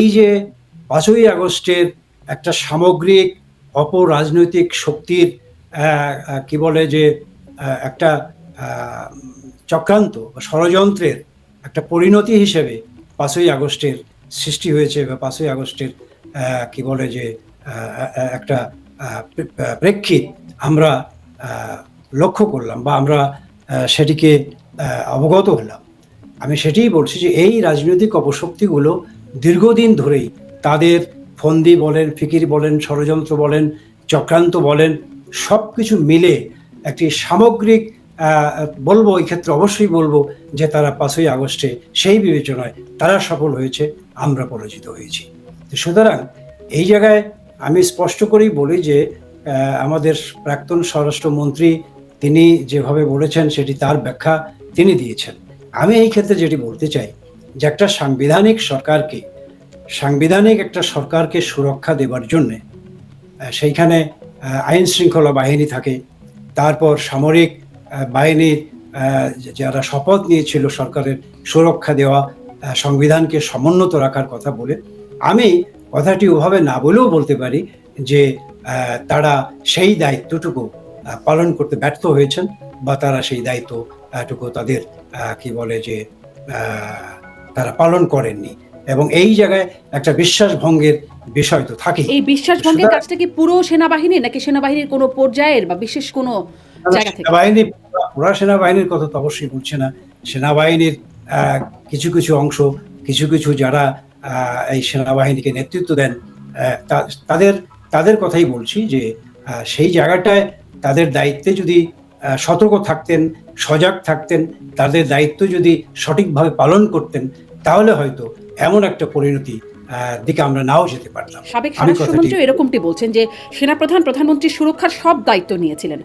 এই যে ৫ই আগস্টের একটা সামগ্রিক অপরাজনৈতিক শক্তির কি বলে যে একটা চক্রান্ত বা ষড়যন্ত্রের একটা পরিণতি হিসেবে ৫ই আগস্টের সৃষ্টি হয়েছে, বা ৫ই আগস্টের কি বলে যে একটা প্রেক্ষিত আমরা লক্ষ্য করলাম, বা আমরা সেটিকে অবগত হলাম। আমি সেটাই বলছি যে এই রাজনৈতিক অপশক্তিগুলো দীর্ঘদিন ধরেই তাদের ফন্দি বলেন, ফিকির বলেন, ষড়যন্ত্র বলেন, চক্রান্ত বলেন, সব কিছু মিলে একটি সামগ্রিক বলবো, এই ক্ষেত্রে অবশ্যই বলবো যে তারা ৫ই আগস্টে সেই বিবেচনায় তারা সফল হয়েছে, আমরা পরাজিত হয়েছি। সুতরাং এই জায়গায় আমি স্পষ্ট করেই বলি যে আমাদের প্রাক্তন স্বরাষ্ট্রমন্ত্রী তিনি যেভাবে বলেছেন সেটি তার ব্যাখ্যা তিনি দিয়েছেন। আমি এই ক্ষেত্রে যেটি বলতে চাই যে একটা সাংবিধানিক একটা সরকারকে সুরক্ষা দেবার জন্যে সেইখানে আইন শৃঙ্খলা বাহিনী থাকে, তারপর সামরিক বাহিনীর যারা শপথ নিয়েছিল সরকারের সুরক্ষা দেওয়া, সংবিধানকে সমুন্নত রাখার কথা বলে, আমি কথাটি ওভাবে না বলেও বলতে পারি যে তারা সেই দায়িত্বটুকু পালন করতে ব্যর্থ হয়েছেন, বা তারা সেই দায়িত্বটুকু তাদের কি বলে যে তারা পালন করেননি। এবং এই জায়গায় একটা বিশ্বাস ভঙ্গের বিষয় তো থাকে। এই বিশ্বাস ভঙ্গের কাজটা কি পুরো সেনাবাহিনীর, নাকি সেনাবাহিনীর কোনো পর্যায়ের বা বিশেষ কোনো জায়গা থেকে? সেনাবাহিনী, পুরা সেনাবাহিনীর কথা তো অবশ্যই বলছে না। সেনাবাহিনীর কিছু কিছু অংশ, কিছু কিছু যারা এই সেনাবাহিনীকে নেতৃত্ব দেন, তাদের তাদের কথাই বলছি যে সেই জায়গাটায় তাদের দায়িত্বে যদি সতর্ক থাকতেন, সজাগ থাকতেন, তাদের দায়িত্ব যদি সঠিকভাবে পালন করতেন, তাহলে হয়তো এমন একটা পরিণতি দিকে আমরা নাও যেতে পারতাম। সাবেক স্বরাষ্ট্রমন্ত্রী এরকমটি বলছেন যে সেনাপ্রধান প্রধানমন্ত্রী সুরক্ষার সব দায়িত্ব নিয়েছিলেন।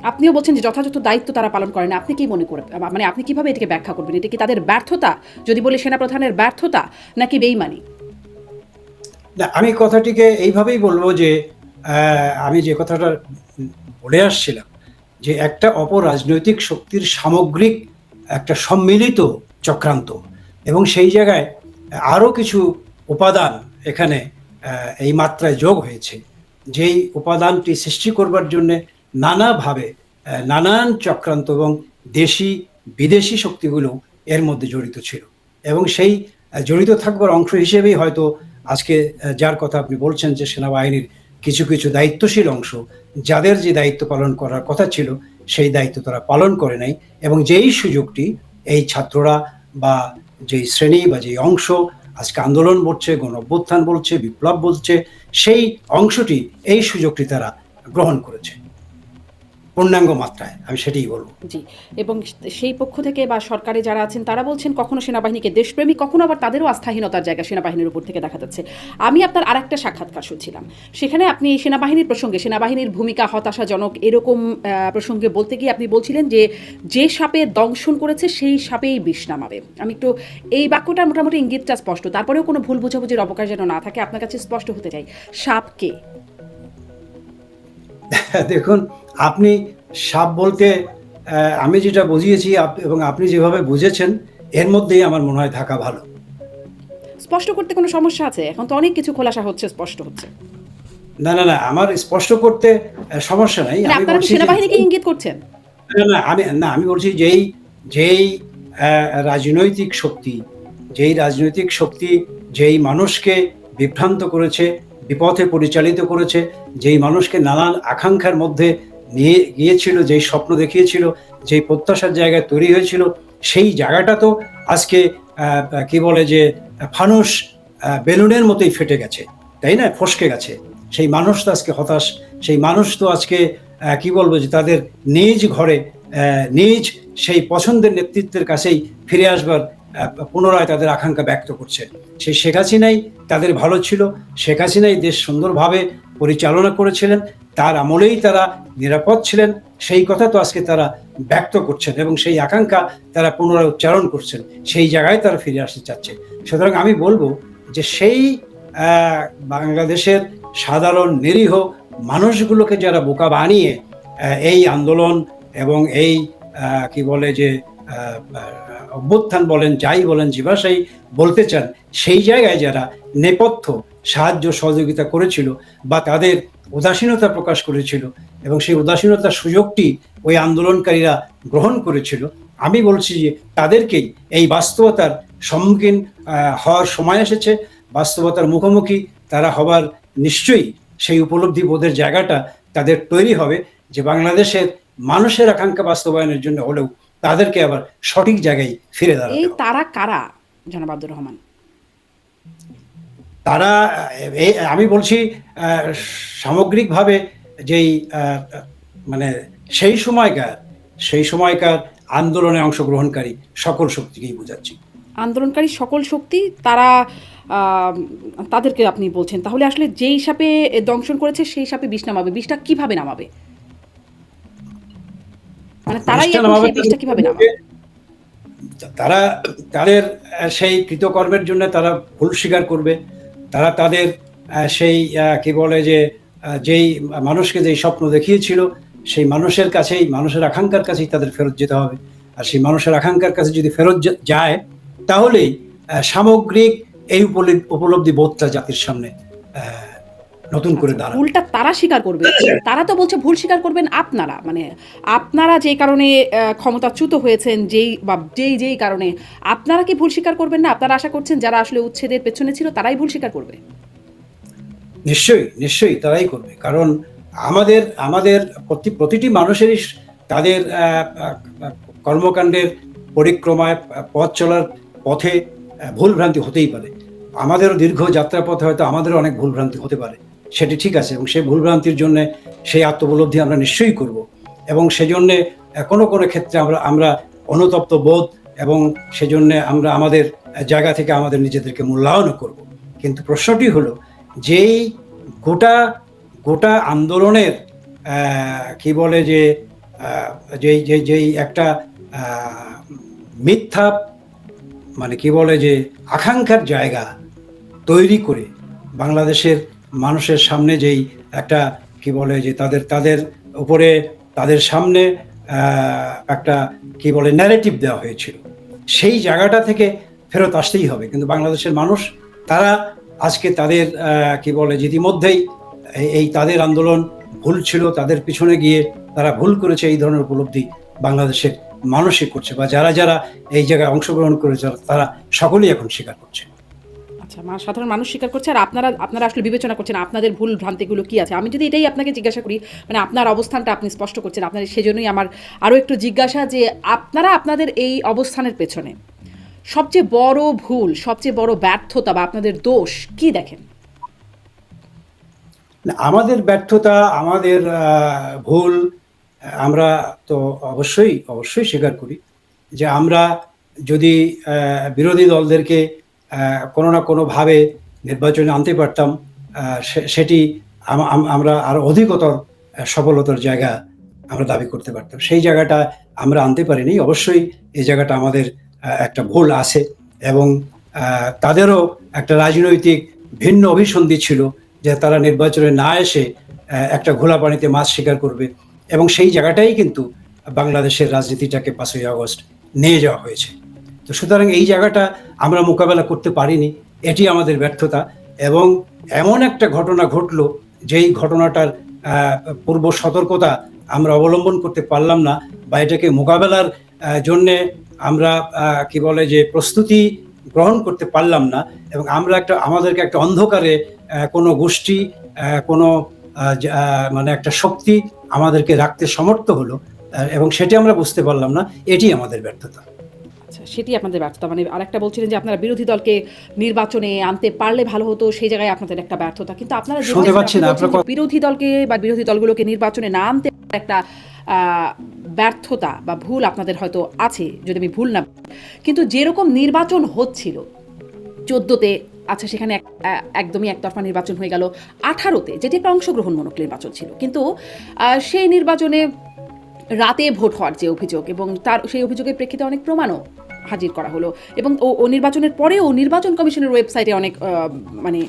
আপনিও বলছেন যে যথাযথ দায়িত্ব তারা পালন করেন। আপনি কি মনে করেন, মানে আপনি কিভাবে এটাকে ব্যাখ্যা করবেন? এটা কি তাদের ব্যর্থতা, যদি বলি সেনাপ্রধানের ব্যর্থতা, নাকি বেইমানি? না, আমি কথাটিকে এইভাবেই বলবো যে আমি যে কথাটা বলে আসছিলাম যে একটা অপরাজনৈতিক শক্তির সামগ্রিক একটা সম্মিলিত চক্রান্ত, এবং সেই জায়গায় আরো কিছু উপাদান এখানে এই মাত্রায় যোগ হয়েছে, যেই উপাদানটি সৃষ্টি করবার জন্য নানাভাবে নানান চক্রান্ত এবং দেশি বিদেশি শক্তিগুলো এর মধ্যে জড়িত ছিল। এবং সেই জড়িত থাকবার অংশ হিসেবেই হয়তো আজকে যার কথা আপনি বলছেন যে সেনাবাহিনীর কিছু কিছু দায়িত্বশীল অংশ, যাদের যে দায়িত্ব পালন করার কথা ছিল সেই দায়িত্ব তারা পালন করে নাই, এবং যেই সুযোগটি এই ছাত্ররা বা যেই শ্রেণী বা যেই অংশ আজকে আন্দোলন বলছে, গণ অভ্যুত্থান বলছে, বিপ্লব বলছে, সেই অংশটি এই সুযোগটি তারা গ্রহণ করেছে পূর্ণাঙ্গ মাত্রায়, আমি সেটাই বলবো। জি, এবং সেই পক্ষ থেকে বা সরকারে যারা আছেন তারা বলছেন কখনো সেনাবাহিনীকে দেশপ্রেমী, কখনো আবার তাদেরও আস্থাহীনতার জায়গা সেনাবাহিনীর উপর থেকে দেখা যাচ্ছে। আমি আপনার আরেকটা সাক্ষাৎকার শুনছিলাম, সেখানে আপনি সেনাবাহিনীর প্রসঙ্গে, সেনাবাহিনীর ভূমিকা হতাশাজনক এরকম প্রসঙ্গে বলতে গিয়ে আপনি বলছিলেন যে যে সাপে দংশন করেছে সেই সাপেই বিষ নামাবে। আমি একটু এই বাক্যটা মোটামুটি ইঙ্গিতটা স্পষ্ট, তারপরেও কোনো ভুল বোঝাবুঝির অবকাশ যেন না থাকে, আপনার কাছে স্পষ্ট হতে চাই, সাপ কে? দেখুন, আপনি সাপ বলতে আমি যেটা বুঝিয়েছি এবং আপনি যেভাবে বুঝেছেন এর মধ্যেই আমার মনে হয় থাকা ভালো। স্পষ্ট করতে কোনো সমস্যা আছে? এখন তো অনেক কিছু খোলাসা হচ্ছে, স্পষ্ট হচ্ছে। না না না, আমার স্পষ্ট করতে সমস্যা নাই। না, আমি আপনারা কি বলছি যে সেনাবাহিনীকে ইঙ্গিত করছেন? আমি বলছি যেই রাজনৈতিক শক্তি, যেই মানুষকে বিভ্রান্ত করেছে, বিপথে পরিচালিত করেছে, যেই মানুষকে নানান আকাঙ্ক্ষার মধ্যে নিয়ে গিয়েছিল, যেই স্বপ্ন দেখিয়েছিল, যেই প্রত্যাশার জায়গায় তৈরি হয়েছিল, সেই জায়গাটা তো আজকে কি বলে যে ফানুস বেলুনের মতোই ফেটে গেছে, তাই না, ফসকে গেছে। সেই মানুষ তো আজকে হতাশ, সেই মানুষ তো আজকে কি বলবো যে তাদের নিজ ঘরে নিজ সেই পছন্দের নেতৃত্বের কাছেই ফিরে আসবার পুনরায় তাদের আকাঙ্ক্ষা ব্যক্ত করছে। সেই শেখ হাসিনাই তাদের ভালো ছিল, শেখ হাসিনাই দেশ সুন্দরভাবে পরিচালনা করেছিলেন, তার আমলেই তারা নিরাপদ ছিলেন, সেই কথা তো আজকে তারা ব্যক্ত করছেন এবং সেই আকাঙ্ক্ষা তারা পুনরায় উচ্চারণ করছেন, সেই জায়গায় তারা ফিরে আসতে চাচ্ছে। সুতরাং আমি বলবো যে সেই বাংলাদেশের সাধারণ নিরীহ মানুষগুলোকে যারা বোকা বানিয়ে এই আন্দোলন এবং এই কি বলে যে অভ্যুত্থান বলেন, যাই বলেন, যে ভাষাই বলতে চান, সেই জায়গায় যারা নেপথ্য সাহায্য সহযোগিতা করেছিল বা তাদের উদাসীনতা প্রকাশ করেছিল এবং সেই উদাসীনতার সুযোগটি ওই আন্দোলনকারীরা গ্রহণ করেছিল, আমি বলছি যে তাদেরকেই এই বাস্তবতার সম্মুখীন হওয়ার সময় এসেছে। বাস্তবতার মুখোমুখি তারা হবার নিশ্চয়ই সেই উপলব্ধি বোধের জায়গাটা তাদের তৈরি হবে যে বাংলাদেশের মানুষের আকাঙ্ক্ষা বাস্তবায়নের জন্য হলেও তাদেরকে আবার সঠিক জায়গায় ফিরে দাঁড়াতে এই হবে। তারা কারা, জনাব আব্দুর রহমান? তারা আমি বলছি সামগ্রিকভাবে যেই মানে সেই সময়কার আন্দোলনে অংশগ্রহণকারী সকল শক্তিকেই বোঝাচ্ছি। আন্দোলনকারী সকল শক্তি তারা, তাদেরকে আপনি বলছেন। তাহলে আসলে যেই সাপে দংশন করেছে সেই সাপে বিষ নামাবে, বিষটা কিভাবে নামাবে? মানে তারাই বিষটা এখন নামাবে সেই বিষটা কিভাবে নামাবে? তারা তাদের সেই কৃতকর্মের জন্য তারা ভুল স্বীকার করবে। তারা তাদের সেই কি বলে যে যেই মানুষকে যেই স্বপ্ন দেখিয়েছিল সেই মানুষের কাছেই, মানুষের আকাঙ্ক্ষার কাছেই তাদের ফেরত যেতে হবে। আর সেই মানুষের আকাঙ্ক্ষার কাছে যদি ফেরত যায় তাহলেই সামগ্রিক এই উপলব্ধি বোধটা জাতির সামনে নতুন করে দাঁড়াবে। ভুলটা তারা স্বীকার করবে। তারা তো বলছে ভুল স্বীকার করবেন আপনারা, মানে আপনারা যে কারণে ক্ষমতাচ্যুত হয়েছেন, যেই কারণে, আপনারা কি ভুল স্বীকার করবেন না? আপনারা আশা করছেন যারা আসলে উচ্ছেদের পেছনে ছিল তারাই ভুল স্বীকার করবে? নিশ্চয়ই তারাই করবে। কারণ আমাদের প্রতিটি মানুষেরই তাদের কর্মকাণ্ডের পরিক্রমায়, পথ চলার পথে ভুল ভ্রান্তি হতেই পারে। আমাদেরও দীর্ঘ যাত্রাপথে হয়তো আমাদেরও অনেক ভুল ভ্রান্তি হতে পারে, সেটি ঠিক আছে। এবং সেই ভুল ভ্রান্তির জন্য সেই আত্মোপলব্ধি আমরা নিশ্চয়ই করব এবং সেজন্য কোনো ক্ষেত্রে আমরা অনুতপ্ত বোধ এবং সেজন্য আমরা আমাদের জায়গা থেকে আমাদের নিজেদেরকে মূল্যায়নও করব। কিন্তু প্রশ্নটি হলো যেই গোটা আন্দোলনের কি বলে যে যেই একটা মিথ্যা, মানে কি বলে যে আকাঙ্ক্ষার জায়গা তৈরি করে বাংলাদেশের মানুষের সামনে যেই একটা কি বলে যে তাদের উপরে, তাদের সামনে একটা কি বলে ন্যারেটিভ দেওয়া হয়েছিল, সেই জায়গাটা থেকে ফেরত আসতেই হবে। কিন্তু বাংলাদেশের মানুষ তারা আজকে তাদের কি বলে যে ইতিমধ্যেই এই তাদের আন্দোলন ভুল ছিল, তাদের পিছনে গিয়ে তারা ভুল করেছে, এই ধরনের উপলব্ধি বাংলাদেশের মানুষই করছে, বা যারা এই জায়গায় অংশগ্রহণ করেছে তারা সকলেই এখন স্বীকার করছে। আচ্ছা, সাধারণ মানুষ স্বীকার করছে, আর আপনারা আসলে বিবেচনা করছেন আপনাদের ভুল ভ্রান্তিগুলো কি আছে। আমি যদি এটাই আপনাকে জিজ্ঞাসা করি, মানে আপনার অবস্থানটা আপনি স্পষ্ট করছেন, আপনার সেজন্যই আমার আরও একটু জিজ্ঞাসা যে আপনারা আপনাদের এই অবস্থানের পেছনে সবচেয়ে বড় ভুল, সবচেয়ে বড় ব্যর্থতা বা আপনাদের দোষ কি দেখেন? আমাদের ব্যর্থতা, আমাদের ভুল আমরা তো অবশ্যই স্বীকার করি যে আমরা যদি বিরোধী দলদেরকে কোনো না কোনোভাবে নির্বাচনে আনতে পারতাম, সেটি আমরা আরো অধিকতর সফলতার জায়গা আমরা দাবি করতে পারতাম। সেই জায়গাটা আমরা আনতে পারিনি। অবশ্যই এই জায়গাটা আমাদের একটা ভুল আছে এবং তাদেরও একটা রাজনৈতিক ভিন্ন অভিসন্ধি ছিল যে তারা নির্বাচনে না এসে একটা ঘোলা পানিতে মাছ শিকার করবে, এবং সেই জায়গাটাই কিন্তু বাংলাদেশের রাজনীতিটাকে 5ই আগস্ট নিয়ে যাওয়া হয়েছে। তো সুতরাং এই জায়গাটা আমরা মোকাবেলা করতে পারিনি, এটি আমাদের ব্যর্থতা। এবং এমন একটা ঘটনা ঘটলো যেই ঘটনাটার পূর্ব সতর্কতা আমরা অবলম্বন করতে পারলাম না, বা এটাকে মোকাবেলার জন্যে আমরা কি বলে যে প্রস্তুতি গ্রহণ করতে পারলাম না, এবং আমাদেরকে একটা অন্ধকারে কোনো গোষ্ঠী, কোনো মানে একটা শক্তি আমাদেরকে রাখতে সমর্থ হলো, এবং সেটি আমরা বুঝতে পারলাম না, এটি আমাদের ব্যর্থতা। আচ্ছা, সেটি আপনাদের ব্যর্থতা। মানে আরেকটা বলছিলেন যে আপনারা বিরোধী দলকে নির্বাচনে আনতে পারলে ভালো হতো, সেই জায়গায় আপনাদের একটা ব্যর্থতা। কিন্তু আপনারা বিরোধী দলকে বা বিরোধী দলগুলোকে নির্বাচনে না আনতে একটা ব্যর্থতা বা ভুল আপনাদের হয়তো আছে, যদি আমি ভুল না। কিন্তু যেরকম নির্বাচন হচ্ছিল 14তে, আচ্ছা সেখানে একদমই একতরফা নির্বাচন হয়ে গেল 18তে, যেটি একটা অংশগ্রহণমূলক নির্বাচন ছিল, কিন্তু সেই নির্বাচনে রাতে ভোট হওয়ার যে অভিযোগ, এবং সেই অভিযোগের প্রেক্ষিতে অনেক প্রমাণও হাজির করা হলো, এবং ও নির্বাচনের পরেও নির্বাচন কমিশনের ওয়েবসাইটে অনেক মানে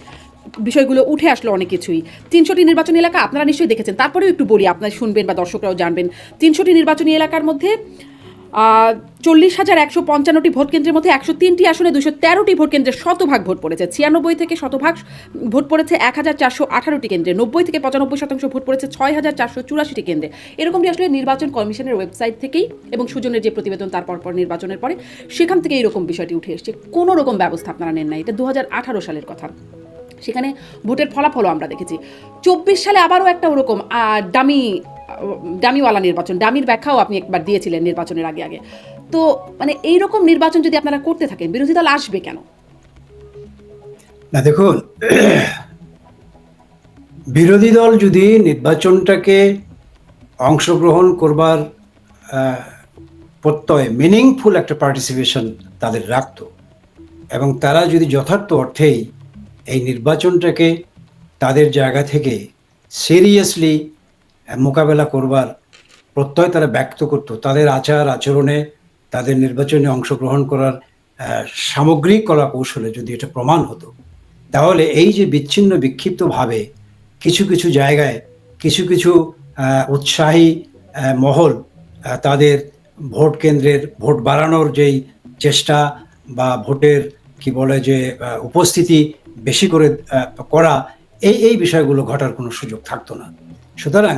বিষয়গুলো উঠে আসলো, অনেক কিছুই। 300টি নির্বাচনী এলাকা আপনারা নিশ্চয়ই দেখেছেন, তারপরেও একটু বলি, আপনারা শুনবেন বা দর্শকরাও জানবেন। 300টি নির্বাচনী এলাকার মধ্যে 40,155টি ভোট কেন্দ্রের মধ্যে 103টি আসনে 213টি ভোট কেন্দ্রে শতভাগ ভোট পড়েছে, 96 থেকে শতভাগ ভোট পড়েছে 1,418টি কেন্দ্রে, 90 থেকে 95% ভোট পড়েছে 6,484টি কেন্দ্রে। এরকমটি আসলে নির্বাচন কমিশনের ওয়েবসাইট থেকেই এবং সুজনের যে প্রতিবেদন তার পর নির্বাচনের পরে সেখান থেকে এরকম বিষয়টি উঠে এসেছে। কোনো রকম ব্যবস্থা আপনারা নেন নাই, এটা 2018 সালের কথা। সেখানে ভোটের ফলাফলও আমরা দেখেছি। 24 সালে আবারও একটা ওরকম ডামিওয়ালা নির্বাচন, ডামির ব্যাখ্যাও আপনি একবার দিয়েছিলেন নির্বাচনের আগে আগে। তো মানে এইরকম নির্বাচন যদি আপনারা করতে থাকেন, বিরোধী দল আসবে কেন? না দেখুন, বিরোধী দল যদি নির্বাচনটাকে অংশগ্রহণ করবার প্রত্যয় মিনিংফুল একটা পার্টিসিপেশন তাদের রাখত, এবং তারা যদি যথার্থ অর্থেই এই নির্বাচনটাকে তাদের জায়গা থেকে সিরিয়াসলি মোকাবেলা করবার প্রত্যয় তারা ব্যক্ত করত, তাদের আচার আচরণে, তাদের নির্বাচনে অংশগ্রহণ করার সামগ্রিক কলা কৌশলে যদি এটা প্রমাণ হতো, তাহলে এই যে বিচ্ছিন্ন বিক্ষিপ্তভাবে কিছু কিছু জায়গায় কিছু কিছু উৎসাহী মহল তাদের ভোট কেন্দ্রের ভোট বাড়ানোর যেই চেষ্টা বা ভোটের কি বলে যে উপস্থিতি বেশি করে করা, এই বিষয়গুলো ঘটার কোনো সুযোগ থাকতো না। সুতরাং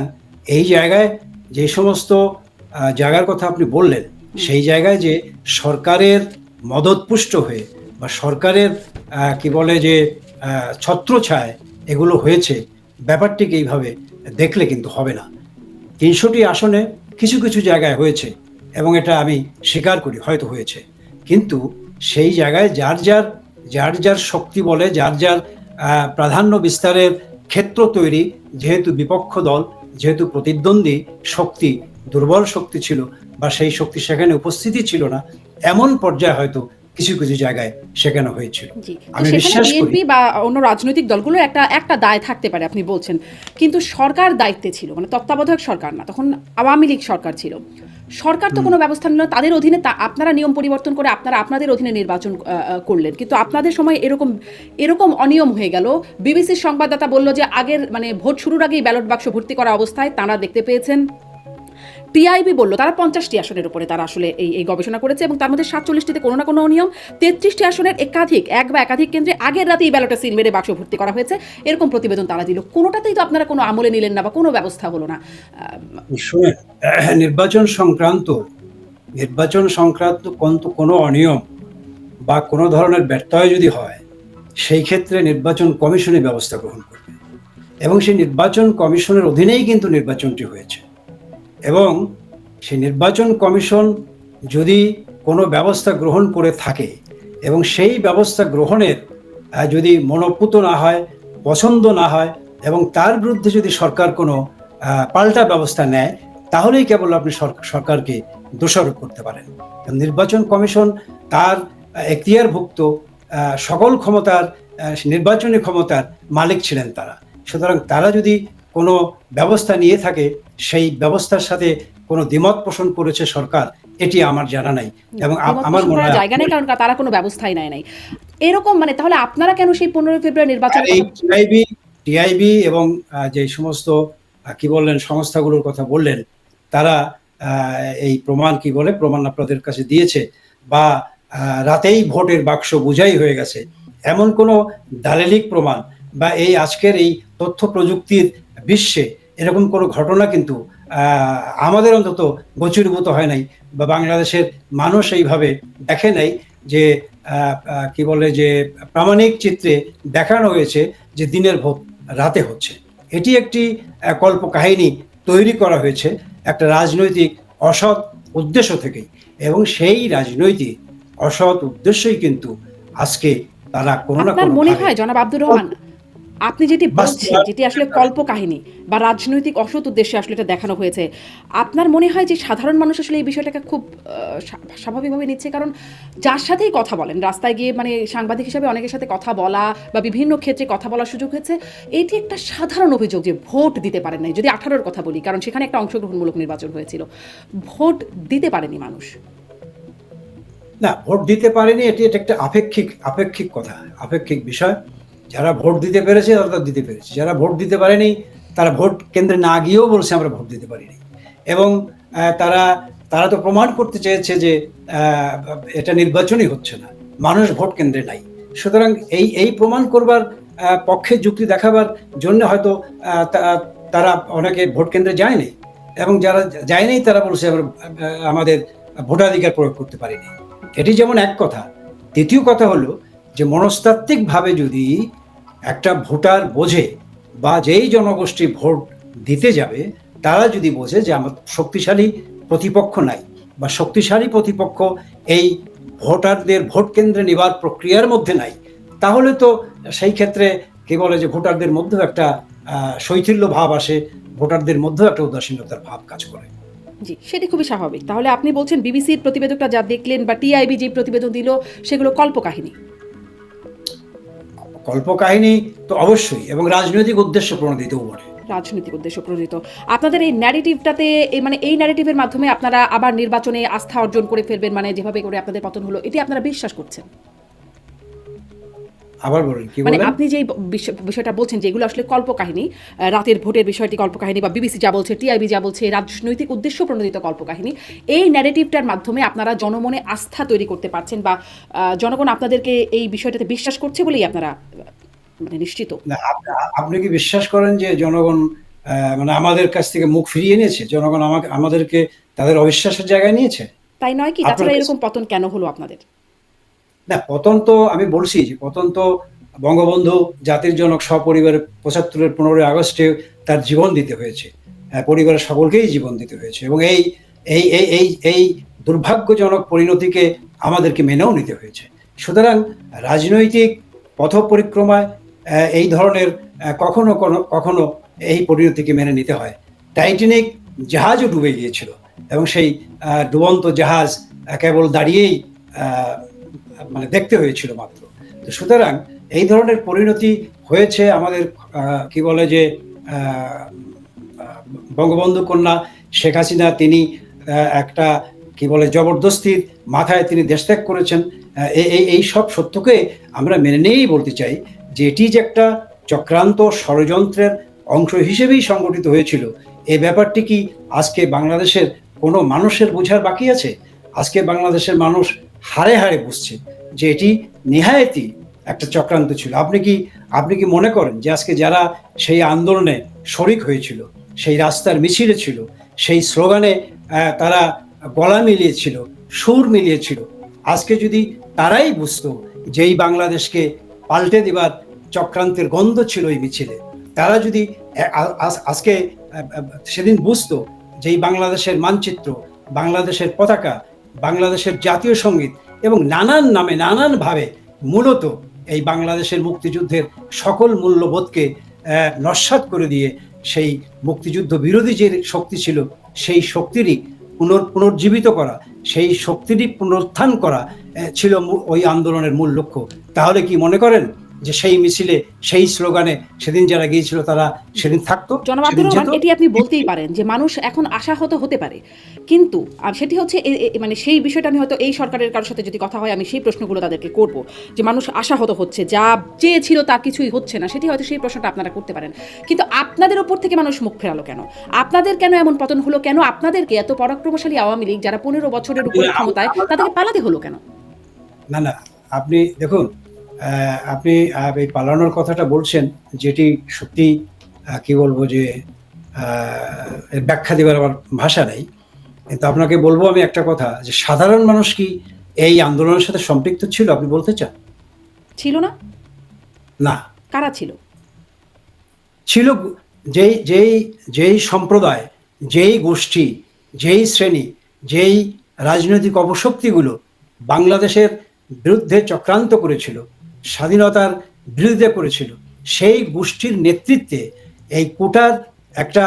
এই জায়গায় যে সমস্ত জায়গার কথা আপনি বললেন, সেই জায়গায় যে সরকারের মদতপুষ্ট হয়ে বা সরকারের কি বলে যে ছত্রছায়ায় এগুলো হয়েছে, ব্যাপারটিকে এইভাবে দেখলে কিন্তু হবে না। 300টি আসনে কিছু কিছু জায়গায় হয়েছে এবং এটা আমি স্বীকার করি, হয়তো হয়েছে, কিন্তু সেই জায়গায় যার যার শক্তি বলে, যার যার প্রাধান্য বিস্তারের ক্ষেত্র তৈরি, যেহেতু বিপক্ষ দল, যেহেতু প্রতিদ্বন্দ্বী শক্তি দুর্বল শক্তি ছিল বা সেই শক্তি সেখানে উপস্থিতি ছিল না, এমন পর্যায়ে হয়তো কিছু কিছু জায়গায় সেখানে হয়েছিল। আমি বিশ্বাস করি বিএনপি বা অন্য রাজনৈতিক দলগুলোর একটা দায় থাকতে পারে, আপনি বলছেন, কিন্তু সরকার দায়িত্বে ছিল, মানে তত্ত্বাবধায়ক সরকার না, তখন আওয়ামী লীগ সরকার ছিল। সরকার তো কোনো ব্যবস্থা নিল, তাদের অধীনে আপনারা নিয়ম পরিবর্তন করে আপনারা আপনাদের অধীনে নির্বাচন করলেন, কিন্তু আপনাদের সময় এরকম অনিয়ম হয়ে গেল। বিবিসির সংবাদদাতা বলল যে আগের মানে ভোট শুরুর আগেই ব্যালট বাক্স ভর্তি করা অবস্থায় তারা দেখতে পেয়েছেন। টিআইবি বলল তারা 50টি আসনের উপরে তারা আসলে এই গবেষণা করেছে এবং তার মধ্যে 47টিতে কোনো না কোনো অনিয়ম, 33টি আসনের একাধিক কেন্দ্রে আগের রাতেই ব্যালটে সিল মেরে বাক্স ভর্তি করা হয়েছে, এরকম প্রতিবেদন তারা দিল। কোনোটাতেই তো আপনারা কোনো আমলে নিলেন না বা কোনো ব্যবস্থা হলো না। শুনেন, নির্বাচন সংক্রান্ত কোনো অনিয়ম বা কোনো ধরনের ব্যর্থতা যদি হয়, সেই ক্ষেত্রে নির্বাচন কমিশনের ব্যবস্থা গ্রহণ করবে এবং সেই নির্বাচন কমিশনের অধীনেই কিন্তু নির্বাচনটি হয়েছে। এবং সেই নির্বাচন কমিশন যদি কোনো ব্যবস্থা গ্রহণ করে থাকে এবং সেই ব্যবস্থা গ্রহণের যদি মনোপুত না হয়, পছন্দ না হয় এবং তার বিরুদ্ধে যদি সরকার কোনো পাল্টা ব্যবস্থা নেয়, তাহলেই কেবল আপনি সরকারকে দোষারোপ করতে পারেন। নির্বাচন কমিশন তার এখতিয়ারভুক্ত সকল ক্ষমতার, নির্বাচনী ক্ষমতার মালিক ছিলেন তারা। সুতরাং তারা যদি কোনো ব্যবস্থা নিয়ে থাকে, সেই ব্যবস্থার সাথে কোনো দ্বিমত পোষণ করেছে সরকার, এটি আমার জানা নাই এবং আমার মনে হয় জায়গা নেই, কারণ তারা কোনো ব্যবস্থাই নেয় নাই এরকম। মানে তাহলে আপনারা কেন সেই 15 ফেব্রুয়ারি নির্বাচন, টিআইবি এবং যে সমস্ত কি বললেন সংস্থাগুলোর কথা বললেন, তারা এই প্রমাণ আপনাদের কাছে দিয়েছে বা রাতেই ভোটের বাক্স বুঝাই হয়ে গেছে, এমন কোনো দালিলিক প্রমাণ বা এই আজকের এই তথ্য প্রযুক্তির বিশ্বে এরকম কোনো ঘটনা কিন্তু আমাদের অন্তত গোচরীভূত হয় নাই বা বাংলাদেশের মানুষ এইভাবে দেখে নাই যে কি বলে যে প্রামাণিক চিত্রে দেখানো হয়েছে যে দিনের ভোট রাতে হচ্ছে। এটি একটি কল্প কাহিনী তৈরি করা হয়েছে একটা রাজনৈতিক অসৎ উদ্দেশ্য থেকেই, এবং সেই রাজনৈতিক অসৎ উদ্দেশ্যই কিন্তু আজকে তারা কোনো না কোনো মনে হয় জনাব আব্দুর রহমান, আপনি যেটি বলছেন, যেটি আসলে কল্প কাহিনী বা রাজনৈতিক অসৎ উদ্দেশ্যে আসলে এটা দেখানো হয়েছে, আপনার মনে হয় যে সাধারণ মানুষ আসলে এই বিষয়টাকে খুব স্বাভাবিকভাবে নিচ্ছে? কারণ যার সাথেই কথা বলেন, রাস্তায় গিয়ে মানে সাংবাদিক হিসাবে অনেকের সাথে কথা বলা বা বিভিন্ন ক্ষেত্রে কথা বলার সুযোগ হয়েছে, এটি একটা সাধারণ অভিযোগ যে ভোট দিতে পারেন নাই। যদি 18-র কথা বলি, কারণ সেখানে একটা অংশগ্রহণমূলক নির্বাচন হয়েছিল, ভোট দিতে পারেনি মানুষ। না, ভোট দিতে পারেনি এটি একটা আপেক্ষিক কথা, আপেক্ষিক বিষয়। যারা ভোট দিতে পেরেছে তারা দিতে পেরেছে, যারা ভোট দিতে পারেনি তারা ভোট কেন্দ্রে না গিয়েও বলছে আমরা ভোট দিতে পারিনি, এবং তারা তারা তো প্রমাণ করতে চেয়েছে যে এটা নির্বাচনই হচ্ছে না, মানুষ ভোট কেন্দ্রে নাই। সুতরাং এই প্রমাণ করবার পক্ষে যুক্তি দেখাবার জন্য হয়তো তারা অনেকে ভোট কেন্দ্রে যায়নি, এবং যারা যায়নি তারা বলছে আমাদের ভোটাধিকার প্রয়োগ করতে পারিনি। এটি যেমন এক কথা। দ্বিতীয় কথা হলো যে মনস্তাত্ত্বিকভাবে যদি একটা ভোটার বোঝে, বা যেই জনগোষ্ঠী ভোট দিতে যাবে তারা যদি বোঝে যে আমার শক্তিশালী প্রতিপক্ষ নাই, বা শক্তিশালী প্রতিপক্ষ এই ভোটারদের ভোট কেন্দ্রে নেবার প্রক্রিয়ার মধ্যে নাই, তাহলে তো সেই ক্ষেত্রে কি বলে যে ভোটারদের মধ্যেও একটা শৈথিল্য ভাব আসে, ভোটারদের মধ্যেও একটা উদাসীনতার ভাব কাজ করে। জি, সেটি খুবই স্বাভাবিক। তাহলে আপনি বলছেন বিবিসির প্রতিবেদকটা যা দেখলেন বা টিআইবি যে প্রতিবেদন দিল সেগুলো কল্পকাহিনী। কল্পকাহিনী তো অবশ্যই, এবং রাজনৈতিক উদ্দেশ্য প্রণোদিতও বটে। রাজনৈতিক উদ্দেশ্য প্রণোদিত। আপনাদের এই ন্যারেটিভটাতে এই ন্যারেটিভের মাধ্যমে আপনারা আবার নির্বাচনে আস্থা অর্জন করে ফেলবেন, মানে যেভাবে করে আপনাদের পতন হলো, এটি আপনারা বিশ্বাস করছেন? আবার বলেন, কি মানে বলেন? আপনি যে বিষয়টা বলছেন যে এগুলো আসলে কল্পকাহিনী, রাতের ভোটের বিষয়টি কল্পকাহিনী, বা বিবিসি যা বলছে, টিআইবি যা বলছে, রাজনৈতিক উদ্দেশ্য প্রণোদিত কল্পকাহিনী, এই ন্যারেটিভটার মাধ্যমে আপনারা জনমনে আস্থা তৈরি করতে পারছেন, বা জনগণ আপনাদেরকে এই বিষয়টাতে বিশ্বাস করছে বলেই আপনারা মানে নিশ্চিত? না, আপনি কি বিশ্বাস করেন যে জনগণ মানে আমাদের কাছ থেকে মুখ ফিরিয়ে নিয়েছে? জনগণ আমাদেরকে তাদের অবিশ্বাসের জায়গায় নিয়েছে? তাই নয় কি? আপনার তাছাড়া কাছে এরকম পতন কেন হলো আপনাদের? না, পতন তো আমি বলছি যে পতন তো বঙ্গবন্ধু জাতির জনক সপরিবারে 75-এর 15ই আগস্টে তার জীবন দিতে হয়েছে, পরিবারের সকলকেই জীবন দিতে হয়েছে, এবং এই এই এই এই এই দুর্ভাগ্যজনক পরিণতিকে আমাদেরকে মেনেও নিতে হয়েছে। সুতরাং রাজনৈতিক পথ পরিক্রমায় এই ধরনের কখনো কখনো এই পরিণতিকে মেনে নিতে হয়। টাইটানিক জাহাজও ডুবে গিয়েছিল, এবং সেই ডুবন্ত জাহাজ কেবল দাঁড়িয়েই মানে দেখতে হয়েছিল মাত্র। তো সুতরাং এই ধরনের পরিণতি হয়েছে আমাদের কি বলে যে বঙ্গবন্ধু কন্যা শেখ হাসিনা, তিনি একটা কি বলে জবরদস্তির মাথায় তিনি দেশত্যাগ করেছেন। এই সব সত্যকে আমরা মেনে নিয়েই বলতে চাই যে এটি যে একটা চক্রান্ত ষড়যন্ত্রের অংশ হিসেবেই সংগঠিত হয়েছিল। এই ব্যাপারটি কি আজকে বাংলাদেশের কোনো মানুষের বোঝার বাকি আছে? আজকে বাংলাদেশের মানুষ হাড়ে হাড়ে বুঝছে যে এটি নেহায়েতই একটা চক্রান্ত ছিল। আপনি কি মনে করেন যে আজকে যারা সেই আন্দোলনে শরিক হয়েছিল, সেই রাস্তার মিছিলে ছিল, সেই স্লোগানে তারা গলা মিলিয়েছিল, সুর মিলিয়েছিল, আজকে যদি তারাই বুঝতো যে এই বাংলাদেশকে পাল্টে দেবার চক্রান্তের গন্ধ ছিল এই মিছিলে, তারা যদি আজকে সেদিন বুঝতো যে এই বাংলাদেশের মানচিত্র, বাংলাদেশের পতাকা, বাংলাদেশের জাতীয় সঙ্গীত এবং নানান নামে নানানভাবে মূলত এই বাংলাদেশের মুক্তিযুদ্ধের সকল মূল্যবোধকে নস্যাৎ করে দিয়ে সেই মুক্তিযুদ্ধ বিরোধী যে শক্তি ছিল সেই শক্তিরই পুনর্জীবিত করা, সেই শক্তিরই পুনরুত্থান করা ছিল ওই আন্দোলনের মূল লক্ষ্য। তাহলে কি মনে করেন যে সেই মিছিলে, সেই স্লোগানে সেদিন যারা গিয়েছিল তারা সেদিন থাকতো? জনাব আব্দুর রহমান, এটি আপনি বলতেই পারেন যে মানুষ এখন আশাহত হতে পারে, কিন্তু সেটি হচ্ছে মানে সেই বিষয়টা আমি হয়তো এই সরকারের কারোর সাথে যদি কথা হয় আমি সেই প্রশ্নগুলো তাদেরকে করব, যে মানুষ আশাহত হচ্ছে, যা চেয়েছিল তা কিছুই হচ্ছে না, সেটি হয়তো সেই প্রশ্নটা আপনারা করতে পারেন। কিন্তু আপনাদের ওপর থেকে মানুষ মুখ ফেরালো কেন? আপনাদের কেন এমন পতন হলো? কেন আপনাদেরকে, এত পরাক্রমশালী আওয়ামী লীগ যারা 15 বছরের উপর ক্ষমতায়, তাদেরকে পালাতে হলো কেন? না না, আপনি দেখুন, আপনি এই পালানোর কথাটা বলছেন, যেটি সত্যি কি বলবো যে এর ব্যাখ্যা দেবার আমার ভাষা নেই। কিন্তু আপনাকে বলবো আমি একটা কথা, যে সাধারণ মানুষ কি এই আন্দোলনের সাথে সম্পৃক্ত ছিল? আপনি বলতে চান? ছিল না? না। কারা ছিল? ছিল যেই যেই যেই সম্প্রদায়, যেই গোষ্ঠী, যেই শ্রেণী, যেই রাজনৈতিক অপশক্তিগুলো বাংলাদেশের বিরুদ্ধে চক্রান্ত করেছিল, স্বাধীনতার বিরুদ্ধে করেছিল, সেই গোষ্ঠীর নেতৃত্বে এই কোটার একটা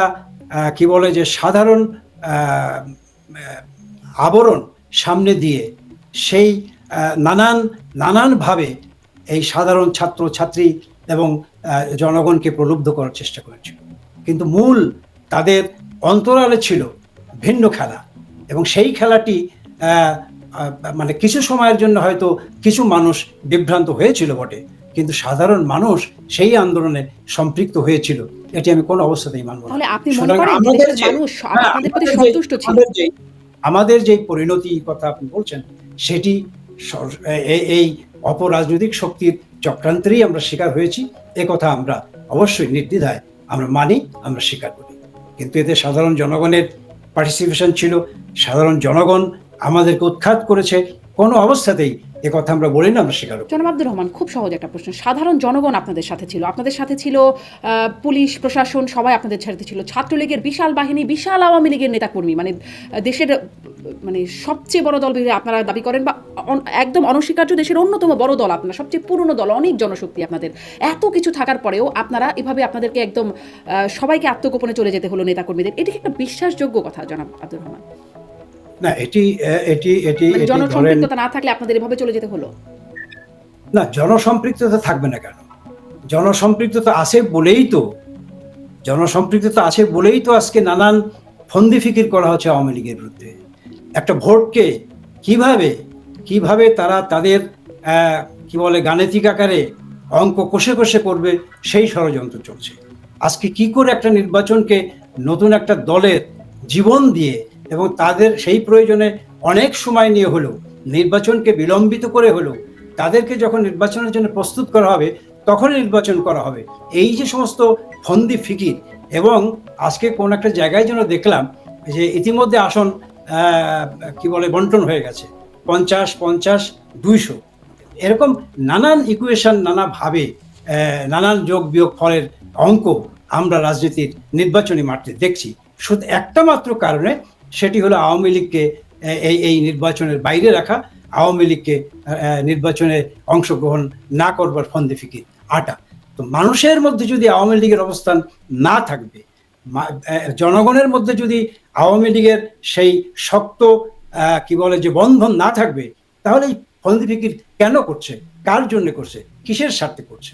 কি বলে যে সাধারণ আবরণ সামনে দিয়ে সেই নানানভাবে এই সাধারণ ছাত্র ছাত্রী এবং জনগণকে প্রলুব্ধ করার চেষ্টা করেছিল। কিন্তু মূল তাদের অন্তরালে ছিল ভিন্ন খেলা, এবং সেই খেলাটি মানে কিছু সময়ের জন্য হয়তো কিছু মানুষ বিভ্রান্ত হয়েছিল বটে, কিন্তু সাধারণ মানুষ সেই আন্দোলনে সম্পৃক্ত হয়েছিল, এটি আমি কোন অবস্থাতেই মানব না। তাহলে আপনি মনে করেন যে দেশের মানুষ আপনাদের প্রতি সন্তুষ্ট ছিল? আমাদের যে পরিণতি কথা আপনি বলছেন সেটি এই অপরাজনৈতিক শক্তির চক্রান্তেরই আমরা শিকার হয়েছি, এ কথা আমরা অবশ্যই নির্দ্বিধায় আমরা মানি, আমরা স্বীকার করি। কিন্তু এতে সাধারণ জনগণের পার্টিসিপেশন ছিল, সাধারণ জনগণ আমাদেরকে উৎখাত করেছে, কোনো অবস্থাতেই এ কথা আমরা বলি না, আমরা স্বীকার করি। জনাব আব্দুর রহমান, খুব সহজ একটা প্রশ্ন। সাধারণ জনগণ আপনাদের সাথে ছিল, আপনাদের সাথে ছিল পুলিশ প্রশাসন, সবাই আপনাদের সাথে ছিল, ছাত্রলীগের বিশাল বাহিনী, বিশাল আওয়ামী লীগের নেতাকর্মী, মানে দেশের মানে সবচেয়ে বড় দল বলে আপনারা দাবি করেন, বা একদম অনস্বীকার্য দেশের অন্যতম বড় দল, আপনার সবচেয়ে পুরনো দল, অনেক জনশক্তি আপনাদের। এত কিছু থাকার পরেও আপনারা এভাবে আপনাদেরকে একদম সবাইকে আত্মগোপনে চলে যেতে হলো নেতাকর্মীদের, এটি কি একটা বিশ্বাসযোগ্য কথা জনাব আব্দুর রহমান? না, এটি এটি এটি মানে এটি ধরেন, জনসম্পৃক্ততা না থাকলে আপনাদের এভাবে চলে যেতে হলো? না, জনসম্পৃক্ততা থাকবে না কেন? জনসম্পৃক্ততা আছে বলেই তো আজকে নানান ফন্দি ফিকির করা হচ্ছে আওয়ামী লীগের বিরুদ্ধে। একটা ভোটকে কিভাবে তারা তাদের কি বলে গাণিতিক আকারে অঙ্ক কষে কষে করবে, সেই ষড়যন্ত্র চলছে। আজকে কি করে একটা নির্বাচনকে নতুন একটা দলের জীবন দিয়ে এবং তাদের সেই প্রয়োজনে অনেক সময় নিয়ে হলেও, নির্বাচনকে বিলম্বিত করে হলেও তাদেরকে যখন নির্বাচনের জন্য প্রস্তুত করা হবে তখনই নির্বাচন করা হবে, এই যে সমস্ত ফন্দি ফিকির। এবং আজকে কোন একটা জায়গায় যেন দেখলাম যে ইতিমধ্যে আসন কি বলে বন্টন হয়ে গেছে, 50-50-200, এরকম নানান ইকুয়েশন, নানাভাবে নানান যোগ বিয়োগ ফলের অঙ্ক আমরা রাজনীতির নির্বাচনী মাঠে দেখছি, শুধু একটা মাত্র কারণে, সেটি হলো আওয়ামী লীগকে এই নির্বাচনের বাইরে রাখা, আওয়ামী লীগকে নির্বাচনে অংশগ্রহণ না করবার ফন্দি ফিকির আটা। তো মানুষের মধ্যে যদি আওয়ামী লীগের অবস্থান না থাকবে, জনগণের মধ্যে যদি আওয়ামী লীগের সেই শক্ত কি বলে যে বন্ধন না থাকবে, তাহলে এই ফন্দি ফিকির কেন করছে, কার জন্য করছে, কিসের স্বার্থে করছে?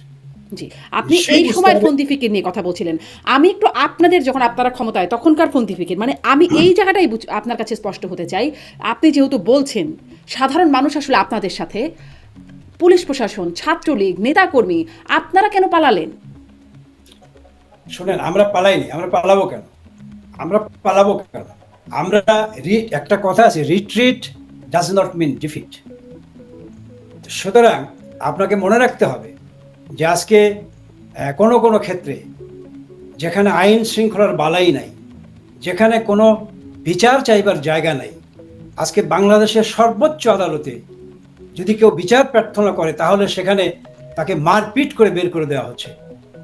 জি, আপনি এই সময় ফন্দি ফিকির নিয়ে কথা বলছিলেন, আমি একটু আপনাদের যখন আপনারা ক্ষমতায় তখনকার ফন্দি ফিকির, মানে আমি এই জায়গাটাই আপনার কাছে স্পষ্ট হতে চাই। আপনি যেহেতু বলছেন সাধারণ মানুষ আসলে আপনাদের সাথে, পুলিশ প্রশাসন, ছাত্রলীগ, নেতাকর্মী, আপনারা কেন পালালেন? শোনেন, আমরা পালাইনি, আমরা পালাবো কেন? আমরা একটা কথা আছে, retreat does not mean defeat. সুতরাং আপনাকে মনে রাখতে হবে যে আজকে কোনো ক্ষেত্রে যেখানে আইন শৃঙ্খলার বালাই নাই, যেখানে কোনো বিচার চাইবার জায়গা নাই, আজকে বাংলাদেশের সর্বোচ্চ আদালতে যদি কেউ বিচার প্রার্থনা করে তাহলে সেখানে তাকে মারপিট করে বের করে দেওয়া হচ্ছে,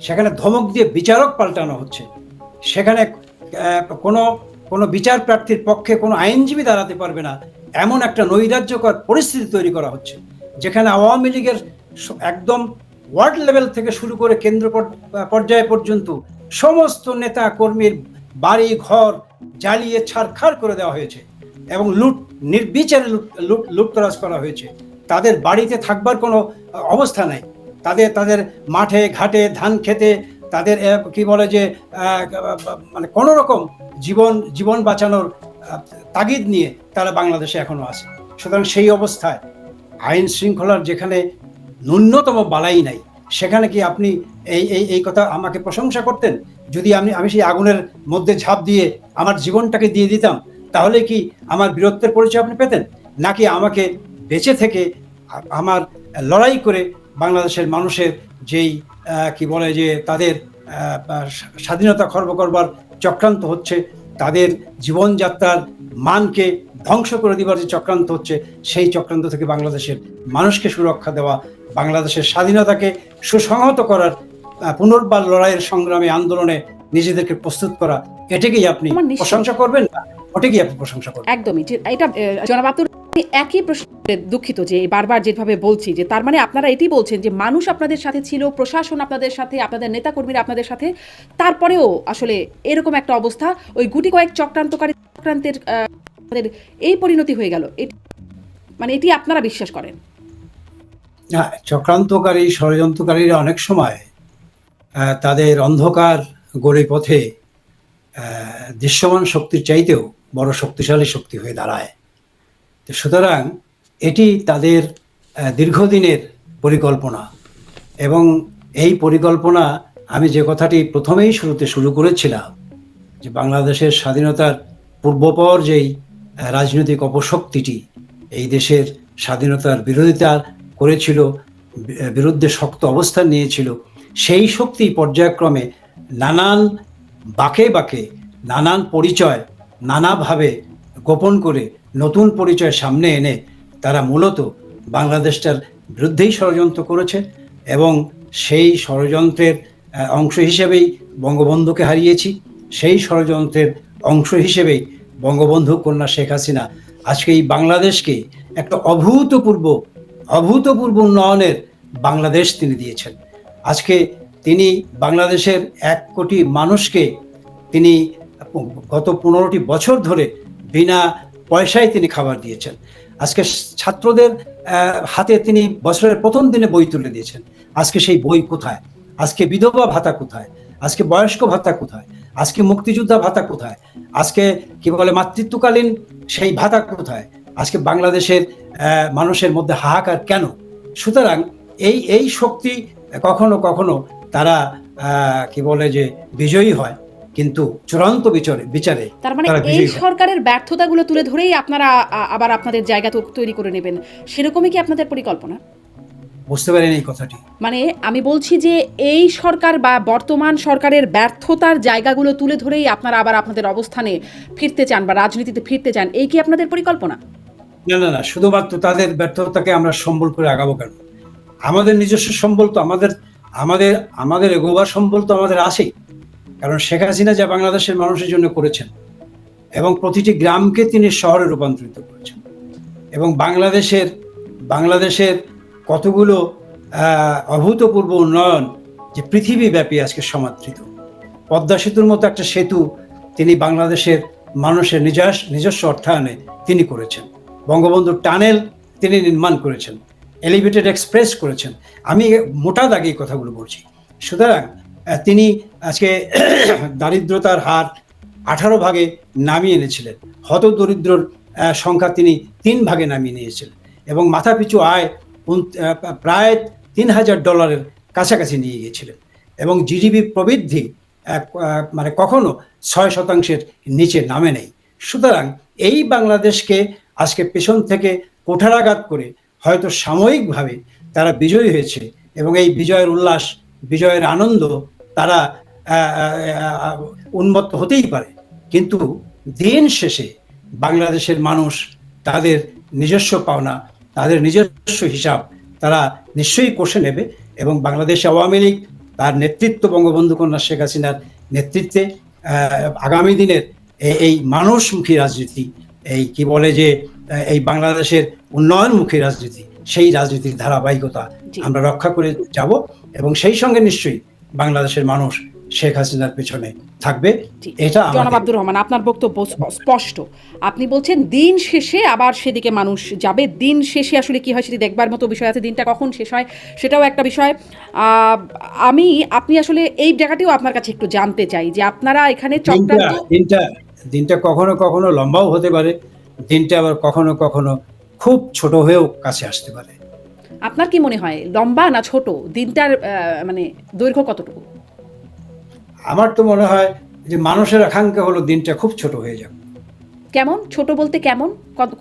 সেখানে ধমক দিয়ে বিচারক পাল্টানো হচ্ছে, সেখানে কোনো বিচার প্রার্থীর পক্ষে কোনো আইনজীবী দাঁড়াতে পারবে না, এমন একটা নৈরাজ্যকর পরিস্থিতি তৈরি করা হচ্ছে, যেখানে আওয়ামী লীগের একদম ওয়ার্ড লেভেল থেকে শুরু করে কেন্দ্র পর্যায়ে পর্যন্ত সমস্ত নেতা কর্মীর বাড়ি ঘর জ্বালিয়ে ছারখার করে দেওয়া হয়েছে এবং নির্বিচারে লুটতরাজ করা হয়েছে। তাদের বাড়িতে থাকবার কোনো অবস্থা নাই, তাদের মাঠে ঘাটে ধান খেতে, তাদের কি বলে যে মানে কোনো রকম জীবন বাঁচানোর তাগিদ নিয়ে তারা বাংলাদেশে এখনো আছে। সুতরাং সেই অবস্থায় আইন শৃঙ্খলার যেখানে ন্যূনতম বালাই নাই, সেখানে কি আপনি এই কথা আমাকে প্রশংসা করতেন? যদি আমি সেই আগুনের মধ্যে ঝাঁপ দিয়ে আমার জীবনটাকে দিয়ে দিতাম, তাহলে কি আমার বীরত্বের পরিচয় আপনি পেতেন? নাকি আমাকে বেঁচে থেকে আমার লড়াই করে বাংলাদেশের মানুষের যেই কি বলে যে তাদের স্বাধীনতা খর্ব করবার চক্রান্ত হচ্ছে, তাদের জীবনযাত্রার মানকে ধ্বংস করে দিবার যে চক্রান্ত হচ্ছে, সেই চক্রান্ত থেকে বাংলাদেশের মানুষকে সুরক্ষা দেওয়া, বাংলাদেশের স্বাধীনতাকে সুসংহত করার পুনর্বার লড়াইয়ের সংগ্রামে আন্দোলনে নিজেদেরকে প্রস্তুত করা, এটাকেই আপনি প্রশংসা করবেন না, ওটাকেই আপনি প্রশংসা করবেন? একদমই। এটা জনাব আব্দুর, একই প্রশ্নে দুঃখিত যে বারবার যেভাবে বলছি, যে তার মানে আপনারা এটি বলছেন যে মানুষ আপনাদের সাথে ছিল, প্রশাসন আপনাদের সাথে, আপনাদের নেতাকর্মীরা আপনাদের সাথে, তারপরেও আসলে এরকম একটা অবস্থা, ওই গুটি কয়েক চক্রান্তের এই পরিণতি হয়ে গেল, মানে এটি আপনারা বিশ্বাস করেন? হ্যাঁ, চক্রান্তকারী ষড়যন্ত্রকারীরা অনেক সময় তাদের অন্ধকার গড়ে পথে দৃশ্যমান শক্তির চাইতেও বড় শক্তিশালী শক্তি হয়ে দাঁড়ায়। সুতরাং এটি তাদের দীর্ঘদিনের পরিকল্পনা, এবং এই পরিকল্পনা আমি যে কথাটি প্রথমেই শুরু করেছিলাম, যে বাংলাদেশের স্বাধীনতার পূর্বপর যেই রাজনৈতিক অপশক্তিটি এই দেশের স্বাধীনতার বিরোধিতা করেছিল, বিরুদ্ধে শক্ত অবস্থান নিয়েছিল, সেই শক্তি পর্যায়ক্রমে নানান বাঁকে বাঁকে নানান পরিচয় নানাভাবে গোপন করে নতুন পরিচয় সামনে এনে তারা মূলত বাংলাদেশটার বিরুদ্ধেই ষড়যন্ত্র করেছে এবং সেই ষড়যন্ত্রের অংশ হিসেবেই বঙ্গবন্ধুকে হারিয়েছি। সেই ষড়যন্ত্রের অংশ হিসেবেই বঙ্গবন্ধু কন্যা শেখ হাসিনা আজকে এই বাংলাদেশকে একটা অভূতপূর্ব উন্নয়নের বাংলাদেশ তিনি দিয়েছেন। আজকে তিনি বাংলাদেশের 1 কোটি মানুষকে তিনি গত 15টি বছর ধরে বিনা পয়সায় তিনি খাবার দিয়েছেন। আজকে ছাত্রদের হাতে তিনি বছরের প্রথম দিনে বই তুলে দিয়েছেন। আজকে সেই বই কোথায়? আজকে বিধবা ভাতা কোথায়? আজকে বয়স্ক ভাতা কোথায়? আজকে মুক্তিযোদ্ধা ভাতা কোথায়? আজকে কি বলে মাতৃত্বকালীন সেই ভাতা কোথায়? আজকে বাংলাদেশের মানুষের মধ্যে হাহাকার কেন? সুতরাং এই শক্তি কখনো কখনো তারা কি বলে যে বিজয়ী হয়, কিন্তু চূড়ান্ত বিচারে তার মানে এই সরকারের ব্যর্থতাগুলো তুলে ধরেই আপনারা আবার আপনাদের জায়গা তৈরি করে নেবেন, সেরকমই কি আপনাদের পরিকল্পনা? বুঝতে পারেন এই কথাটি? মানে আমি বলছি যে এই সরকার বা বর্তমান সরকারের ব্যর্থতার জায়গাগুলো তুলে ধরেই আপনারা আবার আপনাদের অবস্থানে ফিরতে চান বা রাজনীতিতে ফিরতে চান, এই কি আপনাদের পরিকল্পনা? না, শুধুমাত্র তাদের ব্যর্থতাকে আমরা সম্বল করে আগাবো কেন? আমাদের নিজস্ব সম্বল তো আমাদের এগোবার সম্বল তো আমাদের আছেই। কারণ শেখ হাসিনা যা বাংলাদেশের মানুষের জন্য করেছেন এবং প্রতিটি গ্রামকে তিনি শহরে রূপান্তরিত করেছেন, এবং বাংলাদেশের কতগুলো অভূতপূর্ব উন্নয়ন যে পৃথিবীব্যাপী আজকে সমাদৃত। পদ্মা সেতুর মতো একটা সেতু তিনি বাংলাদেশের মানুষের নিজস্ব অর্থায়নে তিনি করেছেন। বঙ্গবন্ধুর টানেল তিনি নির্মাণ করেছেন, এলিভেটেড এক্সপ্রেস করেছেন। আমি মোটা দাগে এই কথাগুলো বলছি। সুতরাং তিনি আজকে দারিদ্রতার হার 18 ভাগে নামিয়ে এনেছিলেন, হত দরিদ্রর সংখ্যা তিনি 3 ভাগে নামিয়ে নিয়েছিলেন, এবং মাথাপিছু আয় প্রায় $3,000 কাছাকাছি নিয়ে গিয়েছিলেন, এবং জিডিপি প্রবৃদ্ধি মানে কখনো 6% নিচে নামে নেই। সুতরাং এই বাংলাদেশকে আজকে পেছন থেকে কোঠারাঘাত করে হয়তো সাময়িকভাবে তারা বিজয়ী হয়েছে, এবং এই বিজয়ের উল্লাস, বিজয়ের আনন্দ তারা উন্মত্ত হতেই পারে, কিন্তু দিন শেষে বাংলাদেশের মানুষ তাদের নিজস্ব পাওনা, তাদের নিজস্ব হিসাব তারা নিশ্চয়ই কষে নেবে, এবং বাংলাদেশ আওয়ামী লীগ তার নেতৃত্ব বঙ্গবন্ধু কন্যা শেখ হাসিনার নেতৃত্বে আগামী দিনের এই মানুষমুখী রাজনীতি, এই কি বলে যে এই বাংলাদেশের উন্নয়নমুখী রাজনীতি, সেই রাজনীতির ধারাবাহিকতা আমরা রক্ষা করে যাব, এবং সেই সঙ্গে নিশ্চয়ই বাংলাদেশের মানুষ শেখ হাসিনার পেছনে থাকবে। এটা জনাব আব্দুর রহমান, আপনার বক্তব্য স্পষ্ট। আপনি বলছেন দিন শেষে আবার সেদিকে মানুষ যাবে। দিন শেষে আসলে কি হয় সেটি দেখবার মতো বিষয় আছে, দিনটা কখন শেষ হয় সেটাও একটা বিষয়। আপনি আসলে এই জায়গাটিও আপনার কাছে একটু জানতে চাই যে আপনারা এখানে দিনটা কখনো কখনো লম্বাও হতে পারে, দিনটা আবার কখনো কখনো খুব ছোট হয়েও কাছে আসতে পারে। আপনার কি মনে হয় লম্বা না ছোট? দিনটার মানে দৈর্ঘ্য কতটুকু? আমার তো মনে হয় যে মানুষের আকাঙ্ক্ষা হলো দিনটা খুব ছোট হয়ে যাবে। কেমন ছোট বলতে কেমন?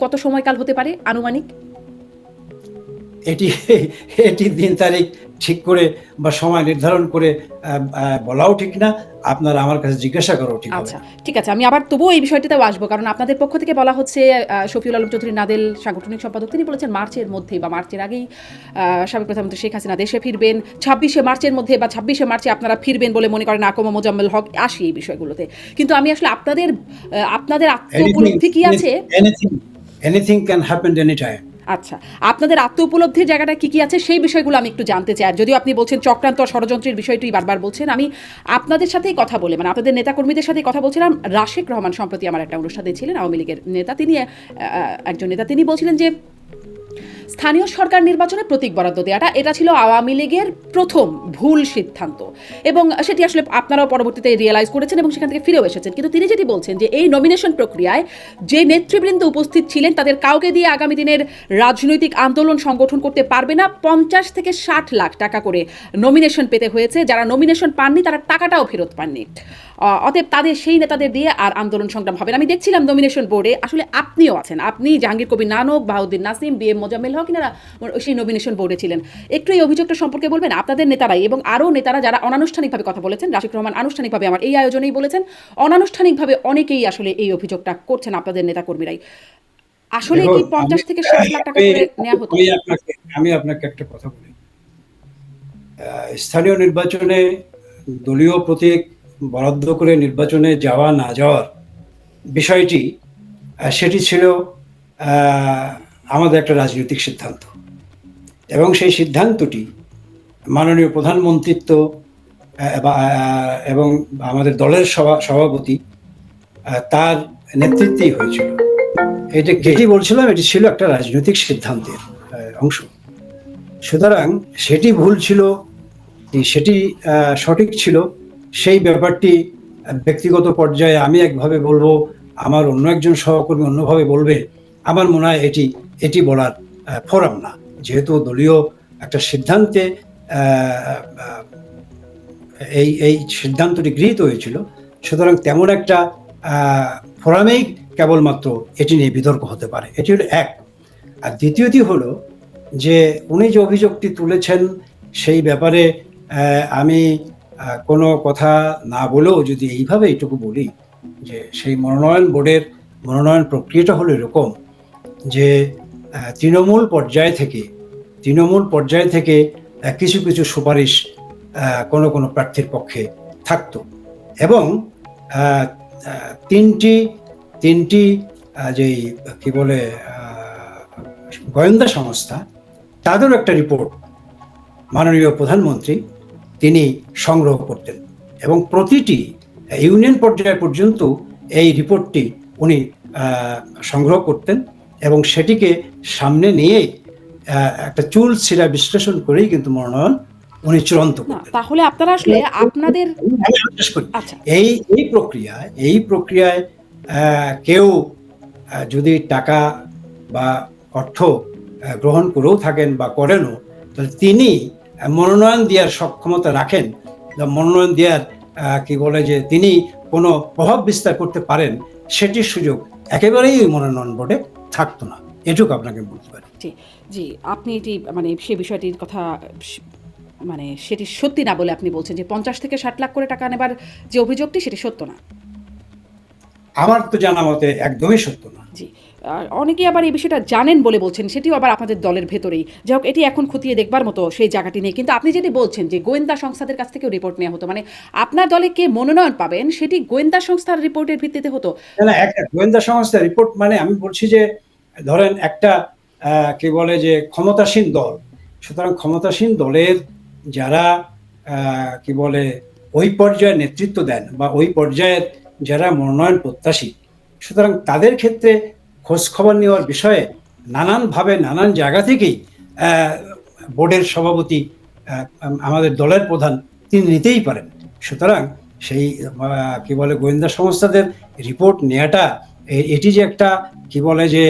কত সময়কাল হতে পারে আনুমানিক? এটি দিন তারিখ ঠিক করে বা সময় নির্ধারণ করে বলাও ঠিক না, আপনারা আমার কাছে জিজ্ঞাসা করাও ঠিক। আচ্ছা, ঠিক আছে, আমি আবার তবুও এই বিষয়টিতেও আসবো, কারণ আপনাদের পক্ষ থেকে বলা হচ্ছে, শফিউল আলম চৌধুরী নাদেল সাংগঠনিক সম্পাদক, তিনি বলেছেন মার্চের মধ্যে বা মার্চের আগেই সাবেক প্রধানমন্ত্রী শেখ হাসিনা দেশে ফিরবেন। 26শে মার্চের মধ্যে বা 26শে মার্চে আপনারা ফিরবেন বলে মনে করেন আকমা মোজাম্মেল হক। আসি এই বিষয়গুলোতে, কিন্তু আমি আসলে আপনাদের আত্ম উপলব্ধি কি আছে? Anything can happen any time. আচ্ছা, আপনাদের আত্ম উপলব্ধির জায়গাটা কি আছে সেই বিষয়গুলো আমি একটু জানতে চাই। আর যদিও আপনি বলছেন চক্রান্ত ষড়যন্ত্রের বিষয়টি বারবার বলছেন, আমি আপনাদের সাথেই কথা বলে, মানে আপনাদের নেতাকর্মীদের সাথেই কথা বলছিলাম। রাশেক রহমান সম্প্রতি আমার একটা অনুষ্ঠানে ছিলেন, আওয়ামী লীগের নেতা, তিনি একজন নেতা, তিনি বলছিলেন যে স্থানীয় সরকার নির্বাচনে প্রতীক বরাদ্দ দেওয়াটা এটা ছিল আওয়ামী লীগের প্রথম ভুল সিদ্ধান্ত, এবং সেটি আসলে আপনারাও পরবর্তীতে রিয়েলাইজ করেছেন এবং সেখান থেকে ফিরেও এসেছেন। কিন্তু তিনি যেটি বলছেন যে এই নমিনেশন প্রক্রিয়ায় যে নেতৃবৃন্দ উপস্থিত ছিলেন তাদের কাউকে দিয়ে আগামী দিনের রাজনৈতিক আন্দোলন সংগঠন করতে পারবে না, 50 থেকে 60 লাখ টাকা করে নমিনেশন পেতে হয়েছে, যারা নমিনেশন পাননি তারা টাকাটাও ফেরত পাননি। অতএব তাদের সেই নেতাদের দিয়ে আর আন্দোলন সংগ্রাম হবে না। আমি দেখছিলাম নমিনেশন বোর্ডে আসলে আপনিও আছেন, আপনি জাহাঙ্গীর কবির নানক, বাহাউদ্দিন নাসিম, বি এম মোজাম্মেল হক এনারা সেই নমিনেশন বোর্ডে ছিলেন। একটু এই অভিযোগটা সম্পর্কে বলবেন। আপনাদের নেতারাই এবং আরও নেতারা যারা অনানুষ্ঠানিকভাবে কথা বলেছেন, রাশিক রহমান আনুষ্ঠানিকভাবে আমার এই আয়োজনেই বলেছেন, অনানুষ্ঠানিকভাবে অনেকেই আসলে এই অভিযোগটা করছেন আপনাদের নেতাকর্মীরাই। আসলে কি 50 থেকে 60 লাখ টাকা করে নেওয়া হতো? আমি আপনাকে একটা কথা বলি, স্থানীয় নির্বাচনে দলীয় প্রতীক বরাদ্দ করে নির্বাচনে যাওয়া না যাওয়ার বিষয়টি সেটি ছিল আমাদের একটা রাজনৈতিক সিদ্ধান্ত, এবং সেই সিদ্ধান্তটি মাননীয় প্রধানমন্ত্রিত্ব এবং আমাদের দলের সভাপতি তার নেতৃত্বেই হয়েছিল। এটা কেটি বলছিলাম, এটি ছিল একটা রাজনৈতিক সিদ্ধান্তের অংশ। সুতরাং সেটি ভুল ছিল, সেটি সঠিক ছিল, সেই ব্যাপারটি ব্যক্তিগত পর্যায়ে আমি একভাবে বলবো, আমার অন্য একজন সহকর্মী অন্যভাবে বলবে, আমার মনে হয় এটি বলার ফোরাম না। যেহেতু দলীয় একটা সিদ্ধান্তে এই সিদ্ধান্তটি গৃহীত হয়েছিল, সুতরাং তেমন একটা ফোরামেই কেবলমাত্র এটি নিয়ে বিতর্ক হতে পারে। এটি হলো এক। আর দ্বিতীয়টি হলো যে উনি যে অভিযোগটি তুলেছেন সেই ব্যাপারে আমি কোনো কথা না বলেও যদি এইভাবে এইটুকু বলি যে সেই মনোনয়ন বোর্ডের মনোনয়ন প্রক্রিয়াটা হলো এরকম যে তৃণমূল পর্যায় থেকে কিছু কিছু সুপারিশ কোনো প্রার্থীর পক্ষে থাকতো, এবং তিনটি যেই কি বলে গোয়েন্দা সংস্থা, তাদেরও একটা রিপোর্ট মাননীয় প্রধানমন্ত্রী তিনি সংগ্রহ করতেন, এবং প্রতিটি ইউনিয়ন পর্যায় পর্যন্ত এই রিপোর্টটি উনি সংগ্রহ করতেন, এবং সেটিকে সামনে নিয়ে একটা চুল ছিঁড়া বিশ্লেষণ করেই কিন্তু মনোনয়ন উনি চূড়ান্ত করতেন। তাহলে আপনারা আসলে আপনাদের এই প্রক্রিয়ায় কেউ যদি টাকা বা অর্থ গ্রহণ করেও থাকেন বা করেনও, তাহলে তিনি মনোনয়ন দেওয়ার সক্ষমতা রাখেন, মনোনয়ন দেওয়ার কি বলে যে তিনি কোনো প্রভাব বিস্তার করতে পারেন, সেটির সুযোগ একেবারেই মনোনয়ন বোর্ডে থাকতো না। এটুকু আপনাকে বলতে পারি। জি, আপনি এটি মানে সেই বিষয়টির কথা মানে সেটি সত্যি না বলে আপনি বলছেন যে 50 থেকে 60 লাখ করে টাকা নেবার যে অভিযোগটি সেটি সত্য না। আমার তো জানা মতে একদমই সত্য না। জি, অনেকেই আবার এই বিষয়টা জানেন বলে বলছেন, সেটিও আবার আপনাদের দলের ভেতরেই। যাই হোক, এটি এখন খতিয়ে দেখবার মতো সেই জায়গাটি নেই। কিন্তু আপনি যেটি বলছেন যে গোয়েন্দা সংস্থাদের কাছ থেকেও রিপোর্ট নেওয়া হতো, মানে আপনার দলে কে মনোনয়ন পাবেন সেটি গোয়েন্দা সংস্থার রিপোর্টের ভিত্তিতে হতো না, একটা গোয়েন্দা সংস্থার রিপোর্ট, মানে আমি বলছি যে ধরেন একটা কি বলে যে ক্ষমতাসীন দল, সুতরাং ক্ষমতাসীন দলের যারা কি বলে ওই পর্যায়ে নেতৃত্ব দেন বা ওই পর্যায়ের যারা মনোনয়ন প্রত্যাশী, সুতরাং তাদের ক্ষেত্রে খোঁজ খবর নেওয়ার বিষয়ে নানানভাবে নানান জায়গা থেকেই বোর্ডের সভাপতি আমাদের দলের প্রধান তিনি নিতেই পারেন। সুতরাং সেই কি বলে গোয়েন্দা সংস্থাদের রিপোর্ট নেওয়াটা এটি যে একটা কি বলে যে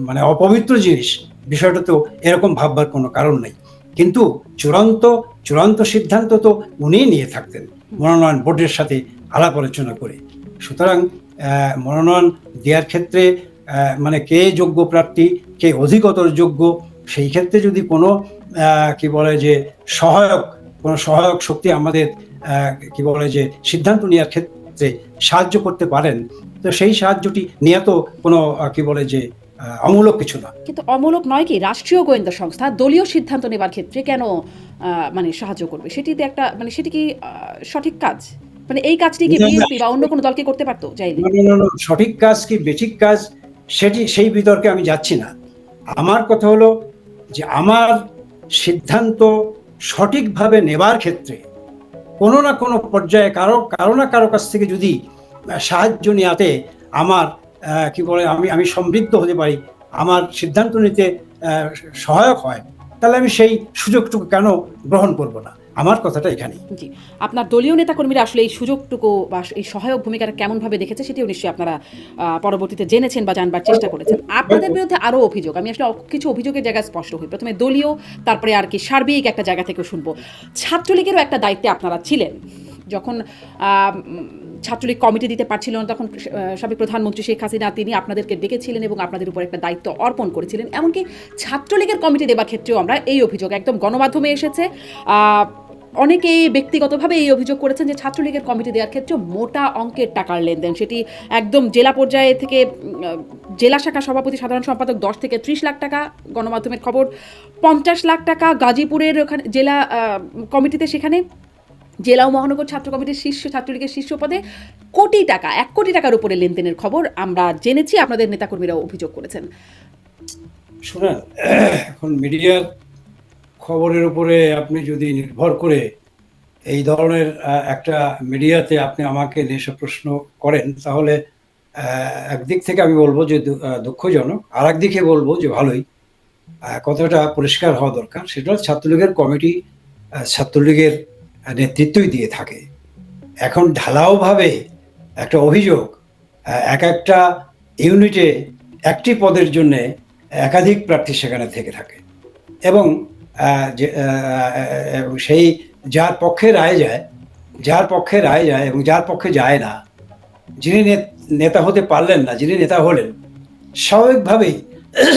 মানে অপবিত্র জিনিস, বিষয়টা তো এরকম ভাববার কোনো কারণ নেই। কিন্তু চূড়ান্ত সিদ্ধান্ত তো উনিই নিয়ে থাকতেন মনোনয়ন বোর্ডের সাথে আলাপ আলোচনা করে। সুতরাং মনোনয়ন দেওয়ার ক্ষেত্রে মানে কে যোগ্য প্রার্থী, কে অধিকতর যোগ্য, সেই ক্ষেত্রে যদি কোনো কি বলে যে সহায়ক শক্তি আমাদের কি বলে যে সিদ্ধান্ত নেওয়ার ক্ষেত্রে সাহায্য করতে পারেন, তো সেই সাহায্যটি নিয়ে তো কোনো কি বলে যে অমূলক কিছু না। কিন্তু অমূলক নয় কি? রাষ্ট্রীয় গোয়েন্দা সংস্থা দলীয় সিদ্ধান্ত নেবার ক্ষেত্রে কেন মানে সাহায্য করবে? সেটিতে একটা মানে সেটি কি সঠিক কাজ? মানে এই কাজটি কি বিএনপি বা অন্য কোনো দলকে করতে পারতো চাইলে? সঠিক কাজ কি বেঠিক কাজ সেই বিতর্কে আমি যাচ্ছি না। আমার কথা হলো যে আমার সিদ্ধান্ত সঠিকভাবে নেবার ক্ষেত্রে কোনো না কোনো পর্যায়ে কারো না কারো কাছ থেকে যদি সাহায্য নেওয়াতে আমার কি বলে আমি সমৃদ্ধ হতে পারি, আমার সিদ্ধান্ত নিতে সহায়ক হয়, তাহলে আমি সেই সুযোগটুকু কেন গ্রহণ করব না? আমার কথাটা এখানেই। জি, আপনার দলীয় নেতাকর্মীরা আসলে এই সুযোগটুকু বা এই সহায়ক ভূমিকাটা কেমনভাবে দেখেছে সেটিও নিশ্চয়ই আপনারা পরবর্তীতে জেনেছেন বা জানবার চেষ্টা করেছেন। আপনাদের বিরুদ্ধে আরও অভিযোগ, আমি আসলে কিছু অভিযোগের জায়গায় স্পষ্ট হই। প্রথমে দলীয়, তারপরে আর কি সার্বিক একটা জায়গা থেকেও শুনবো। ছাত্রলীগেরও একটা দায়িত্বে আপনারা ছিলেন। যখন ছাত্রলীগ কমিটি দিতে পারছিল না, তখন সাবেক প্রধানমন্ত্রী শেখ হাসিনা তিনি আপনাদেরকে ডেকেছিলেন এবং আপনাদের উপর একটা দায়িত্ব অর্পণ করেছিলেন। এমনকি ছাত্রলীগের কমিটি দেবার ক্ষেত্রেও আমরা এই অভিযোগ একদম গণমাধ্যমে এসেছে। অনেকেই ব্যক্তিগতভাবে এই অভিযোগ করেছেন যে ছাত্রলীগের কমিটি দেওয়ার ক্ষেত্রে মোটা অঙ্কের টাকার লেনদেন, সেটি একদম জেলা পর্যায়ে থেকে জেলা শাখা সভাপতি সাধারণ সম্পাদক 10 থেকে 30 লাখ টাকা, গণমাধ্যমের খবর 50 লাখ টাকা, গাজীপুরের ওখানে জেলা কমিটিতে সেখানে জেলা ও মহানগর ছাত্র কমিটির ছাত্রলীগের শীর্ষ পদে কোটি টাকা, 1 কোটি টাকার উপরে লেনদেনের খবর আমরা জেনেছি, আপনাদের নেতাকর্মীরাও অভিযোগ করেছেন। শুনেন, এখন মিডিয়ার খবরের উপরে আপনি যদি নির্ভর করে এই ধরনের একটা মিডিয়াতে আপনি আমাকে এসব প্রশ্ন করেন, তাহলে একদিক থেকে আমি বলবো যে দুঃখজনক, আর একদিকে বলবো যে ভালোই। কথাটা পরিষ্কার হওয়া দরকার, সেটা ছাত্রলীগের কমিটি ছাত্রলীগের নেতৃত্বই দিয়ে থাকে। এখন ঢালাওভাবে একটা অভিযোগ, এক একটা ইউনিটে একটি পদের জন্য একাধিক প্রার্থী সেখানে থেকে থাকে, এবং সেই যার পক্ষে রায় যায় এবং যার পক্ষে যায় না, যিনি নেতা হতে পারলেন না, যিনি নেতা হলেন, স্বাভাবিকভাবেই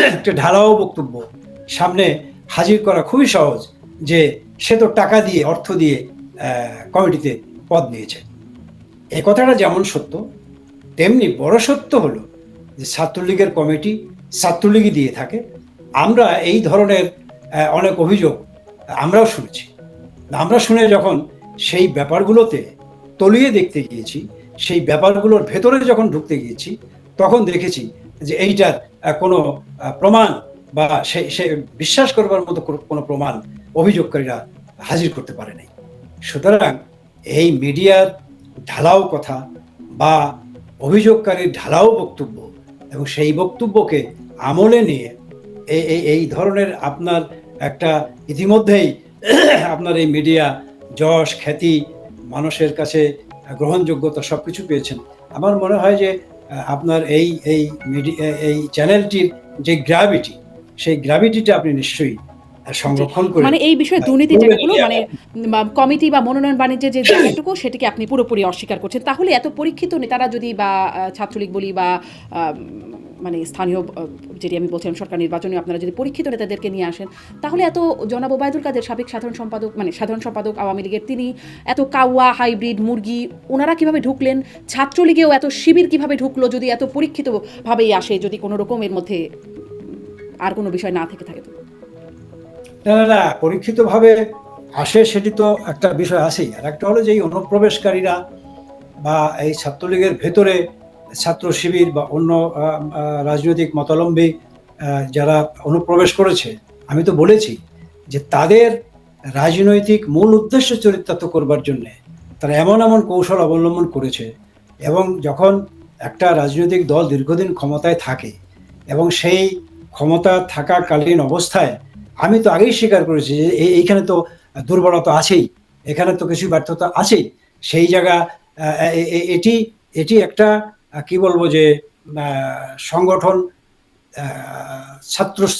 একটা ঢালাও বক্তব্য সামনে হাজির করা খুবই সহজ, যে সে তো টাকা দিয়ে, অর্থ দিয়ে কমিটিতে পদ নিয়েছে। এই কথাটা যেমন সত্য, তেমনি বড় সত্য হলো যে ছাত্রলীগের কমিটি ছাত্রলীগই দিয়ে থাকে। আমরা এই ধরনের অনেক অভিযোগ আমরাও শুনেছি। আমরা শুনে যখন সেই ব্যাপারগুলোতে তলিয়ে দেখতে গিয়েছি, সেই ব্যাপারগুলোর ভেতরে যখন ঢুকতে গিয়েছি, তখন দেখেছি যে এইটার কোনো প্রমাণ বা সে বিশ্বাস করবার মতো কোনো প্রমাণ অভিযোগকারীরা হাজির করতে পারে নাই। সুতরাং এই মিডিয়ার ঢালাও কথা বা অভিযোগকারীর ঢালাও বক্তব্য এবং সেই বক্তব্যকে আমলে নিয়ে এই ধরনের আপনার একটা ইতিমধ্যেই আপনার এই মিডিয়া যশ, খ্যাতি, মানুষের কাছে গ্রহণযোগ্যতা সবকিছু পেয়েছেন। আমার মনে হয় যে আপনার এই মিডিয়া, এই চ্যানেলটির যে গ্র্যাভিটি, সেই গ্র্যাভিটিটা আপনি নিশ্চয়ই সংরক্ষণ করে, মানে এই বিষয়ে দুর্নীতির জায়গাগুলো, মানে কমিটি বা মনোনয়ন বাণিজ্যের যে জায়গাটুকু, সেটিকে আপনি পুরোপুরি অস্বীকার করছেন। তাহলে এত পরীক্ষিত নেতারা যদি, বা ছাত্রলীগ বলি বা মানে স্থানীয় যেটি আমি বলছিলাম সরকার নির্বাচনে আপনারা যদি পরীক্ষিত নেতাদেরকে নিয়ে আসেন, তাহলে এত জনাব ওবায়দুল কাদের সাবেক সাধারণ সম্পাদক আওয়ামী লীগের, তিনি এত কাওয়া, হাইব্রিড, মুরগি, ওনারা কিভাবে ঢুকলেন? ছাত্রলীগেও এত শিবির কিভাবে ঢুকলো? যদি এত পরীক্ষিতভাবেই আসে, যদি কোনো রকম এর মধ্যে আর কোনো বিষয় না থেকে থাকে? তো না, পরীক্ষিতভাবে আসে সেটি তো একটা বিষয় আছেই। আর একটা হলো যে এই অনুপ্রবেশকারীরা বা এই ছাত্রলীগের ভেতরে ছাত্র শিবির বা অন্য রাজনৈতিক মতাবলম্বী যারা অনুপ্রবেশ করেছে, আমি তো বলেছি যে তাদের রাজনৈতিক মূল উদ্দেশ্য চরিতার্থ করবার জন্য তারা এমন এমন কৌশল অবলম্বন করেছে। এবং যখন একটা রাজনৈতিক দল দীর্ঘদিন ক্ষমতায় থাকে এবং সেই ক্ষমতা থাকাকালীন অবস্থায়, আমি তো আগেই স্বীকার করেছি যে এইখানে তো দুর্বলতা আছেই, এখানে তো কিছু ব্যর্থতা আছেই। সেই জায়গা এটি একটা কি বলবো যে সংগঠন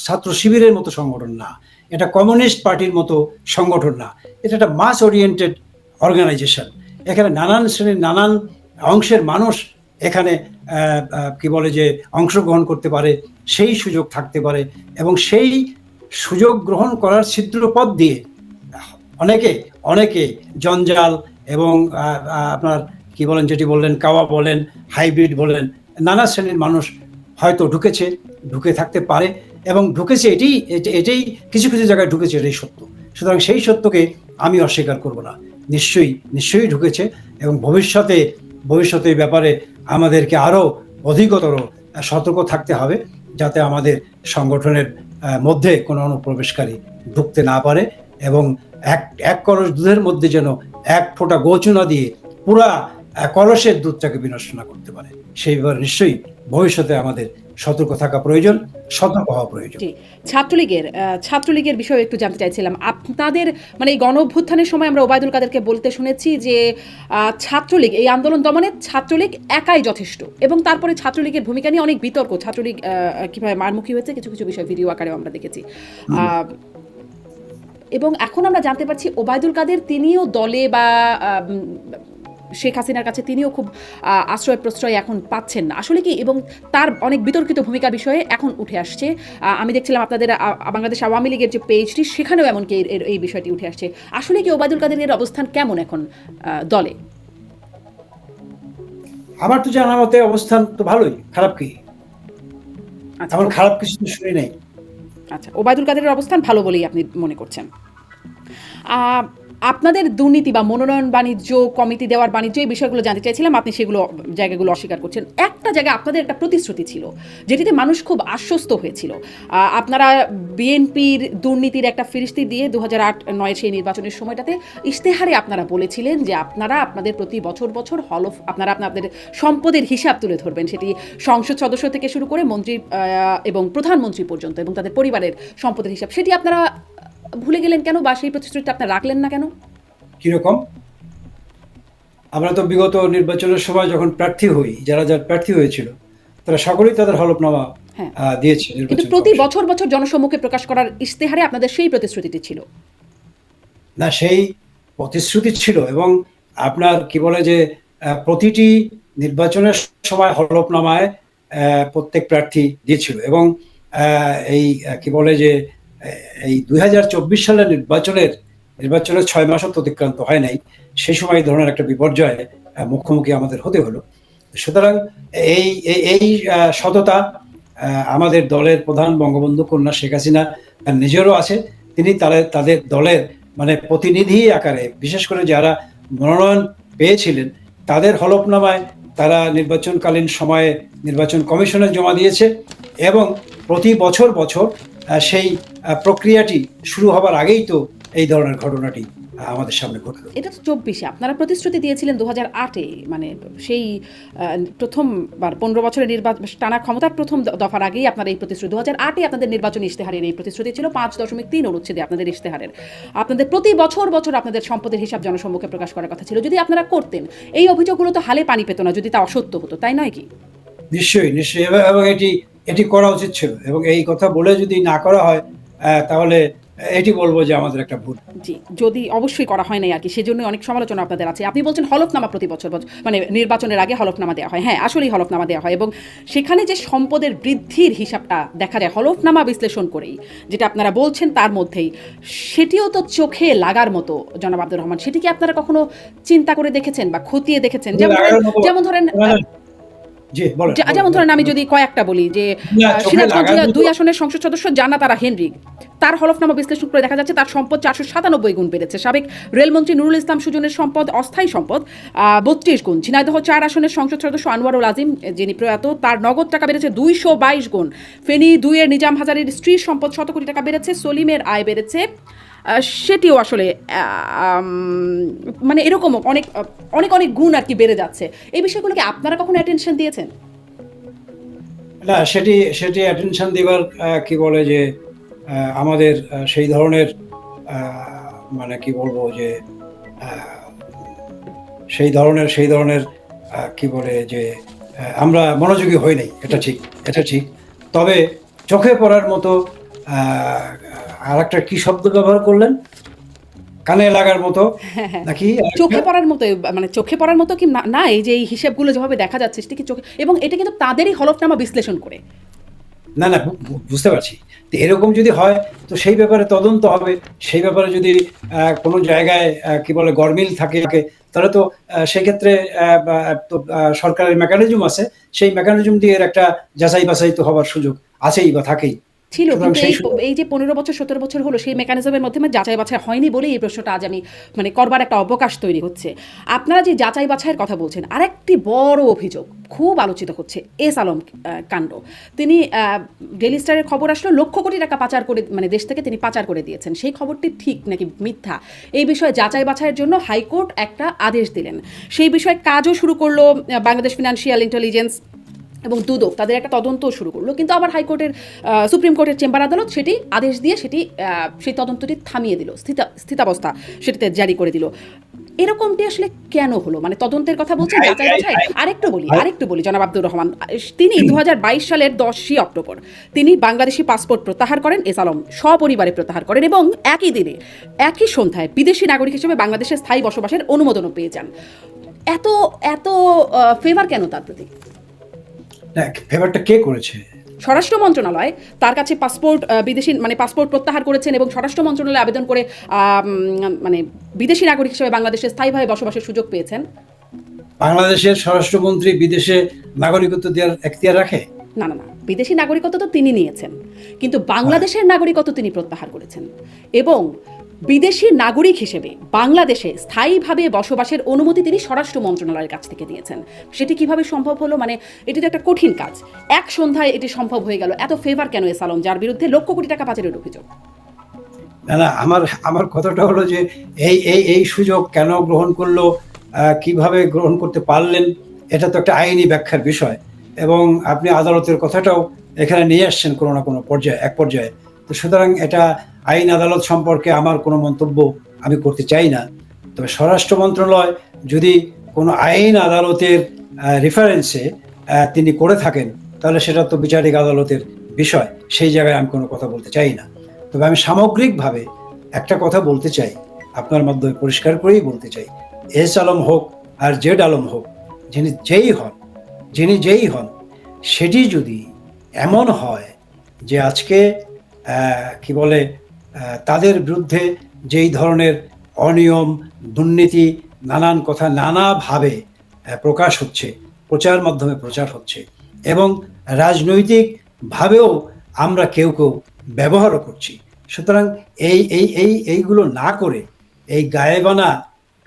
ছাত্র শিবিরের মতো সংগঠন না, এটা কমিউনিস্ট পার্টির মতো সংগঠন না, এটা একটা মাস ওরিয়েন্টেড অর্গানাইজেশন। এখানে নানান শ্রেণীর নানান অংশের মানুষ এখানে কি বলে যে অংশগ্রহণ করতে পারে, সেই সুযোগ থাকতে পারে, এবং সেই সুযোগ গ্রহণ করার ছিদ্রপথ দিয়ে অনেকে জঞ্জাল এবং আপনার কি বলেন, যেটি বললেন কাওয়া বলেন, হাইব্রিড বলেন, নানা শ্রেণীর মানুষ হয়তো ঢুকে থাকতে পারে এবং ঢুকেছে। এটাই কিছু কিছু জায়গায় ঢুকেছে, এটাই সত্য। সুতরাং সেই সত্যকে আমি অস্বীকার করব না। নিশ্চয়ই ঢুকেছে, এবং ভবিষ্যতে ব্যাপারে আমাদেরকে আরো অধিকতর সতর্ক থাকতে হবে, যাতে আমাদের সংগঠনের মধ্যে কোনো অনুপ্রবেশকারী ঢুকতে না পারে, এবং এক কলস দুধের মধ্যে যেন এক ফোঁটা গোচুনা দিয়ে পুরা কলসের দুধটাকে বিনষ্ট না করতে পারে। সেই ব্যাপারে নিশ্চয়ই ভবিষ্যতে আমাদের সতর্ক থাকা প্রয়োজন। সতর্ক হওয়া প্রয়োজন। জি, ছাত্রলীগের বিষয়ে একটু জানতে চাইছিলাম। আপনাদের মানে এই গণ অভ্যুত্থানের সময় আমরা ওবায়দুল কাদেরকে বলতে শুনেছি যে ছাত্রলীগ এই আন্দোলন দমনে ছাত্রলীগ একাই যথেষ্ট এবং তারপরে ছাত্রলীগের ভূমিকা নিয়ে অনেক বিতর্ক। ছাত্রলীগ কিভাবে মারমুখী হয়েছে কিছু বিষয় ভিডিও আকারেও আমরা দেখেছি। আ এবং এখন আমরা জানতে পারছি ওবায়দুল কাদের তিনিও দলে বা শেখ হাসিনার কাছে তিনিও খুব আশ্রয় প্রশ্রয় এখন পাচ্ছেন না আসলে কি, এবং তার অনেক বিতর্কিত ভূমিকা বিষয়ে এখন উঠে আসছে। আমি দেখছিলাম আপনাদের বাংলাদেশ আওয়ামী লীগের যে পেজটি সেখানেও এমনকি এই বিষয়টি উঠে আসছে। আসলে কি ওবায়দুল কাদেরের অবস্থান কেমন এখন দলে? আমার তো জানা মতে অবস্থান তো ভালোই, খারাপ কি? আচ্ছা এমন খারাপ কিছু তো শুনি নাই। আচ্ছা, ওবায়দুল কাদেরের অবস্থান ভালো বলেই আপনি মনে করছেন। আহ, আপনাদের দুর্নীতি বা মনোনয়ন বাণিজ্য কমিটি দেওয়ার বাণিজ্য এই বিষয়গুলো জানতে চাইছিলাম, আপনি সেগুলো জায়গাগুলো অস্বীকার করছেন। একটা জায়গায় আপনাদের একটা প্রতিশ্রুতি ছিল যেটিতে মানুষ খুব আশ্বস্ত হয়েছিল। আপনারা বিএনপির দুর্নীতির একটা ফিরিস্তি দিয়ে 2008-9 সেই নির্বাচনের সময়টাতে ইশতেহারে আপনারা বলেছিলেন যে আপনারা আপনাদের প্রতি বছর বছর আপনারা আপনাদের সম্পদের হিসাব তুলে ধরবেন, সেটি সংসদ সদস্য থেকে শুরু করে মন্ত্রী এবং প্রধানমন্ত্রী পর্যন্ত এবং তাদের পরিবারের সম্পদের হিসাব। সেটি আপনারা ভুলে গেলেন কেন বা সেই প্রতিশ্রুতিটা আপনারা রাখলেন না কেন? কিরকম? আমরা তো বিগত নির্বাচনের সময় যখন প্রার্থী হই, যারা প্রার্থী হয়েছিল তারা সকলেই তাদের হলফনামা হ্যাঁ, দিয়েছে কিন্তু নির্বাচন প্রতি কমিশন। বছর বছর জনসম্মুখে প্রকাশ করার ইশতেহারে আপনাদের সেই প্রতিশ্রুতিটি ছিল। না, সেই প্রতিশ্রুতি ছিল এবং আপনার কি বলে যে প্রতিটি নির্বাচনের সময় হলফনামায় প্রত্যেক প্রার্থী দিয়েছিল এবং এই কি বলে যে এই 2024 সালের নির্বাচনের 6 মাসও অতিক্রান্ত হয় নাই, সেই সময় এই ধরনের একটা বিপর্যয় মুখোমুখি আমাদের হতে হলো। সুতরাং এই এই এই সততা আমাদের দলের প্রধান বঙ্গবন্ধু কন্যা শেখ হাসিনা নিজেরও আছে। তিনি তাদের দলের মানে প্রতিনিধি আকারে, বিশেষ করে যারা মনোনয়ন পেয়েছিলেন তাদের হলফনামায় তারা নির্বাচনকালীন সময়ে নির্বাচন কমিশনে জমা দিয়েছে এবং প্রতি বছর বছর সেই প্রক্রিয়াটি শুরু হবার আগেই তো এই ধরনের ঘটনাটি আমাদের সামনে ঘটল। এটা তো 24-এ আপনারা প্রতিশ্রুতি দিয়েছিলেন 2008-এ, মানে সেই প্রথমবার 15 বছরের নির্বাচন টানা ক্ষমতার প্রথম দফার আগেই আপনারা এই প্রতিশ্রুতি 2008-এ আপনাদের নির্বাচনী ইশতেহারের এই প্রতিশ্রুতি ছিল 5.3 অনুচ্ছেদে আপনাদের ইশতেহারের। আপনাদের প্রতি বছর বছর আপনাদের সম্পদের হিসাব জনসম্মুখে প্রকাশ করার কথা ছিল। যদি আপনারা করতেন এই অভিযোগগুলো তো হালে পানি পেত না যদি তা অসত্য হতো, তাই নয় কি? নিশ্চয়ই নিশ্চয়ই এবং এটি করা উচিত ছিল এবং এই কথা বলে যদি না করা হয় তাহলে এটি বলবো যে আমাদের একটা ভুল। জি, যদি অবশ্যই করা হয় নাই আর কি, সেজন্য অনেক সমালোচনা আপনাদের আছে। আপনি বলছেন হলফনামা প্রতি বছর মানে নির্বাচনের আগে হলফনামা দেওয়া হয়। হ্যাঁ, আসলেই হলফনামা দেওয়া হয় এবং সেখানে যে সম্পদের বৃদ্ধির হিসাবটা দেখা যায় হলফনামা বিশ্লেষণ করেই, যেটা আপনারা বলছেন তার মধ্যেই, সেটিও তো চোখে লাগার মতো জনাব আব্দুর রহমান। সেটি কি আপনারা কখনো চিন্তা করে দেখেছেন বা খতিয়ে দেখেছেন? যেমন ধরেন জি, বলেন। যেমন ধরেন আমি যদি কয়েকটা বলি যে সিরাজগঞ্জ 2 আসনের সংসদ সদস্য জান্নাত আরা হেনরি, তার হলফনামা বিশ্লেষণ করে দেখা যাচ্ছে তার সম্পদ 497 গুণ বেড়েছে। সাবেক রেলমন্ত্রী নুরুল ইসলাম সুজনের সম্পদ, অস্থায়ী সম্পদ 32 গুণ। ঝিনাইদহ 4 আসনের সংসদ সদস্য আনোয়ারুল আজিম যিনি প্রয়াত, তার নগদ টাকা বেড়েছে 222 গুণ। ফেনী 2 এর নিজাম হাজারীর স্ত্রীর সম্পদ 100 কোটি টাকা বেড়েছে। সলিমের আয় বেড়েছে, সেটিও আসলে মানে এরকম অনেক অনেক অনেক গুণ আর কি বেড়ে যাচ্ছে। এই বিষয়গুলোকে আপনারা কখনো অ্যাটেনশন দিয়েছেন? না, সেটি অ্যাটেনশন দিবার কি বলে যে আমাদের সেই ধরনের মানে কি বলবো যে সেই ধরনের কি বলে যে আমরা মনোযোগী হই নাই, এটা ঠিক। তবে চোখে পড়ার মতো আর একটা কি শব্দ ব্যবহার করলেন, কানে লাগার মতো নাকি চোখে পড়ার মতো, মানে চোখে পড়ার মতো কি না এই যে এই হিসাবগুলো যেভাবে দেখা যাচ্ছে সেটা কি চোখে, এবং এটা কিন্তু তাদেরই হলফনামা বিশ্লেষণ করে। না না, বুঝতে পারছি। তো এরকম যদি হয় তো সেই ব্যাপারে তদন্ত হবে, সেই ব্যাপারে যদি কোনো জায়গায় কি বলে গরমিল থাকে তাহলে তো সেক্ষেত্রে সরকারের মেকানিজম আছে, সেই মেকানিজম দিয়ে এর একটা যাচাই বাছাই তো হবার সুযোগ আছেই বা থাকেই ছিল, কিন্তু এই যে 15 বছর 17 বছর হলো সেই মেকানিজমের মাধ্যমে যাচাই বাছাই হয়নি বলেই এই প্রশ্নটা আজ আমি মানে করবার একটা অবকাশ তৈরি হচ্ছে। আপনারা যে যাচাই বাছাইয়ের কথা বলছেন, আরেকটি বড় অভিযোগ খুব আলোচিত হচ্ছে এস আলম কাণ্ড। তিনি ডেইলি স্টারের খবর আসলো লক্ষ কোটি টাকা পাচার করে, মানে দেশ থেকে তিনি পাচার করে দিয়েছেন। সেই খবরটি ঠিক নাকি মিথ্যা এই বিষয়ে যাচাই বাছাইয়ের জন্য হাইকোর্ট একটা আদেশ দিলেন। সেই বিষয়ে কাজও শুরু করলো বাংলাদেশ ফিনান্সিয়াল ইন্টেলিজেন্স এবং দুদক তাদের একটা তদন্ত শুরু করলো, কিন্তু আবার হাইকোর্টের সুপ্রিম কোর্টের চেম্বার আদালত সেটি আদেশ দিয়ে সেই তদন্তটি থামিয়ে দিল, স্থিতাবস্থা সেটিতে জারি করে দিল। এরকমটি আসলে কেন হলো? মানে তদন্তের কথা বলছেন, যাচাই বাছাই। আরেকটু বলি জনাব আব্দুর রহমান, তিনি 2022 সালের 10ই অক্টোবর তিনি বাংলাদেশি পাসপোর্ট প্রত্যাহার করেন, এস আলম সপরিবারে প্রত্যাহার করেন এবং একই দিনে একই সন্ধ্যায় বিদেশি নাগরিক হিসেবে বাংলাদেশে স্থায়ী বসবাসের অনুমোদনও পেয়ে যান। এত এত ফেভার কেন তার প্রতি? ফেভারটা কে করেছে? স্বরাষ্ট্র মন্ত্রণালয় তার কাছে পাসপোর্ট প্রত্যাহার করেছেন এবং স্বরাষ্ট্র মন্ত্রণালয়ে আবেদন করে মানে বিদেশি নাগরিক হিসেবে বাংলাদেশে স্থায়ীভাবে বসবাসের সুযোগ পেয়েছেন। বাংলাদেশের স্বরাষ্ট্রমন্ত্রী বিদেশে নাগরিকত্ব দেওয়ার এখতিয়ার রাখে? না, বিদেশি নাগরিকত্ব তো তিনি নিয়েছেন, কিন্তু বাংলাদেশের নাগরিকত্ব তিনি প্রত্যাহার করেছেন এবং বিদেশি নাগরিক হিসেবে বাংলাদেশে স্থায়ীভাবে বসবাসের অনুমতি তিনি স্বরাষ্ট্র মন্ত্রণালয়ের কাছ থেকে নিয়েছেন। সেটি কিভাবে সম্ভব হলো? মানে এটি তো একটা কঠিন কাজ, এক সন্ধ্যায় এটি সম্ভব হয়ে গেল। এত ফেভার কেন এস আলম, যার বিরুদ্ধে লক্ষ কোটি টাকা পাচারের অভিযোগ? না, আমার কথাটা হলো যে এই সুযোগ কেন গ্রহণ করলো, কিভাবে গ্রহণ করতে পারলেন, এটা তো একটা আইনি ব্যাখ্যার বিষয় এবং আপনি আদালতের কথাটাও এখানে নিয়ে আসছেন কোনো না কোনো এক পর্যায়ে। তো সুতরাং এটা আইন আদালত সম্পর্কে আমার কোনো মন্তব্য আমি করতে চাই না। তবে স্বরাষ্ট্র মন্ত্রণালয় যদি কোনো আইন আদালতের রেফারেন্সে তিনি করে থাকেন, তাহলে সেটা তো বিচারিক আদালতের বিষয়, সেই জায়গায় আমি কোনো কথা বলতে চাই না। তবে আমি সামগ্রিকভাবে একটা কথা বলতে চাই, আপনার মাধ্যমে পরিষ্কার করেই বলতে চাই, এস আলম হোক আর জেড আলম হোক, যিনি যেই হন, সেটি যদি এমন হয় যে আজকে কি বলে তাদের বিরুদ্ধে যেই ধরনের অনিয়ম, দুর্নীতি, নানান কথা নানাভাবে প্রকাশ হচ্ছে, প্রচার মাধ্যমে প্রচার হচ্ছে এবং রাজনৈতিকভাবেও আমরা কেউ ব্যবহারও করছি। সুতরাং এইগুলো না করে এই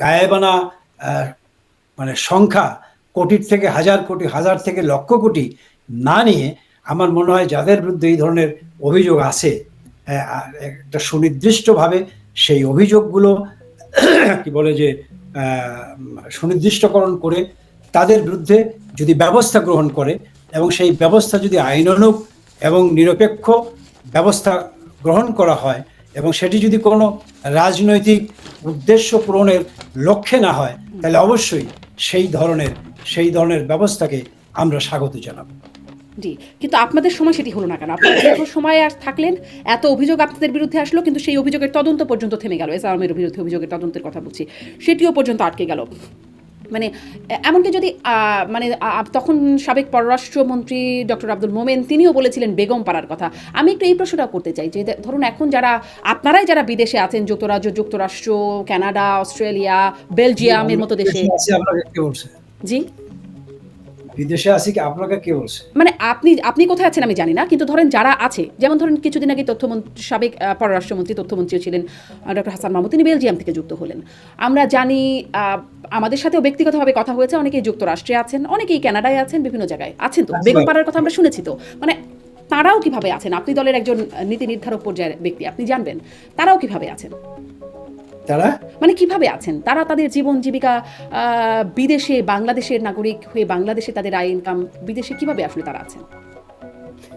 গায়েবানা মানে সংখ্যা কোটির থেকে হাজার কোটি, হাজার থেকে লক্ষ কোটি না নিয়ে আমার মনে হয় যাদের বিরুদ্ধে এই ধরনের অভিযোগ আছে, একটা সুনির্দিষ্টভাবে সেই অভিযোগগুলো কি বলে যে সুনির্দিষ্টকরণ করে তাদের বিরুদ্ধে যদি ব্যবস্থা গ্রহণ করে এবং সেই ব্যবস্থা যদি আইনানুগ এবং নিরপেক্ষ ব্যবস্থা গ্রহণ করা হয় এবং সেটি যদি কোনো রাজনৈতিক উদ্দেশ্য পূরণের লক্ষ্যে না হয়, তাহলে অবশ্যই সেই ধরনের ব্যবস্থাকে আমরা স্বাগত জানাবো। জি, কিন্তু আপনাদের সময় সেটি হলো না কেন? আপনারা দীর্ঘ সময় আর থাকলেন, এত অভিযোগ আপনাদের বিরুদ্ধে আসলো, কিন্তু সেই অভিযোগের তদন্ত পর্যন্ত থেমে গেল। এস আলমের বিরুদ্ধে অভিযোগের তদন্তের কথা বলছি, সেটিও পর্যন্ত আটকে গেল। মানে এমনকি যদি তখন সাবেক পররাষ্ট্রমন্ত্রী ডক্টর আব্দুল মোমেন তিনিও বলেছিলেন বেগম পাড়ার কথা। আমি একটু এই প্রশ্নটা করতে চাই যে ধরুন এখন যারা বিদেশে আছেন, যুক্তরাষ্ট্র, কানাডা, অস্ট্রেলিয়া, বেলজিয়ামের মতো দেশে, জি বিদেশে আছি কি আপনাকে কে বলছে? মানে আপনি কোথায় আছেন আমি জানি না, কিন্তু ধরেন যারা আছে, যেমন ধরেন কিছুদিন আগে সাবেক পররাষ্ট্রমন্ত্রী তথ্যমন্ত্রীও ছিলেন ডক্টর হাসান মাহমুদ, তিনি বেলজিয়াম থেকে যুক্ত হলেন। আমরা জানি আমাদের সাথেও ব্যক্তিগতভাবে কথা হয়েছে, অনেকেই যুক্তরাষ্ট্রে আছেন, অনেকেই কানাডায় আছেন, বিভিন্ন জায়গায় আছেন। তো বেগম পাড়ার কথা আমরা শুনেছি। তো মানে তারাও কিভাবে আছেন? আপনি দলের একজন নীতি নির্ধারক পর্যায়ের ব্যক্তি, আপনি জানবেন তারাও কিভাবে আছেন, মানে কিভাবে আছেন তারা, তাদের জীবন জীবিকা বিদেশে, বাংলাদেশের নাগরিক হয়ে বাংলাদেশে তাদের আয় ইনকাম, বিদেশে কিভাবে আসলে তারা আছেন?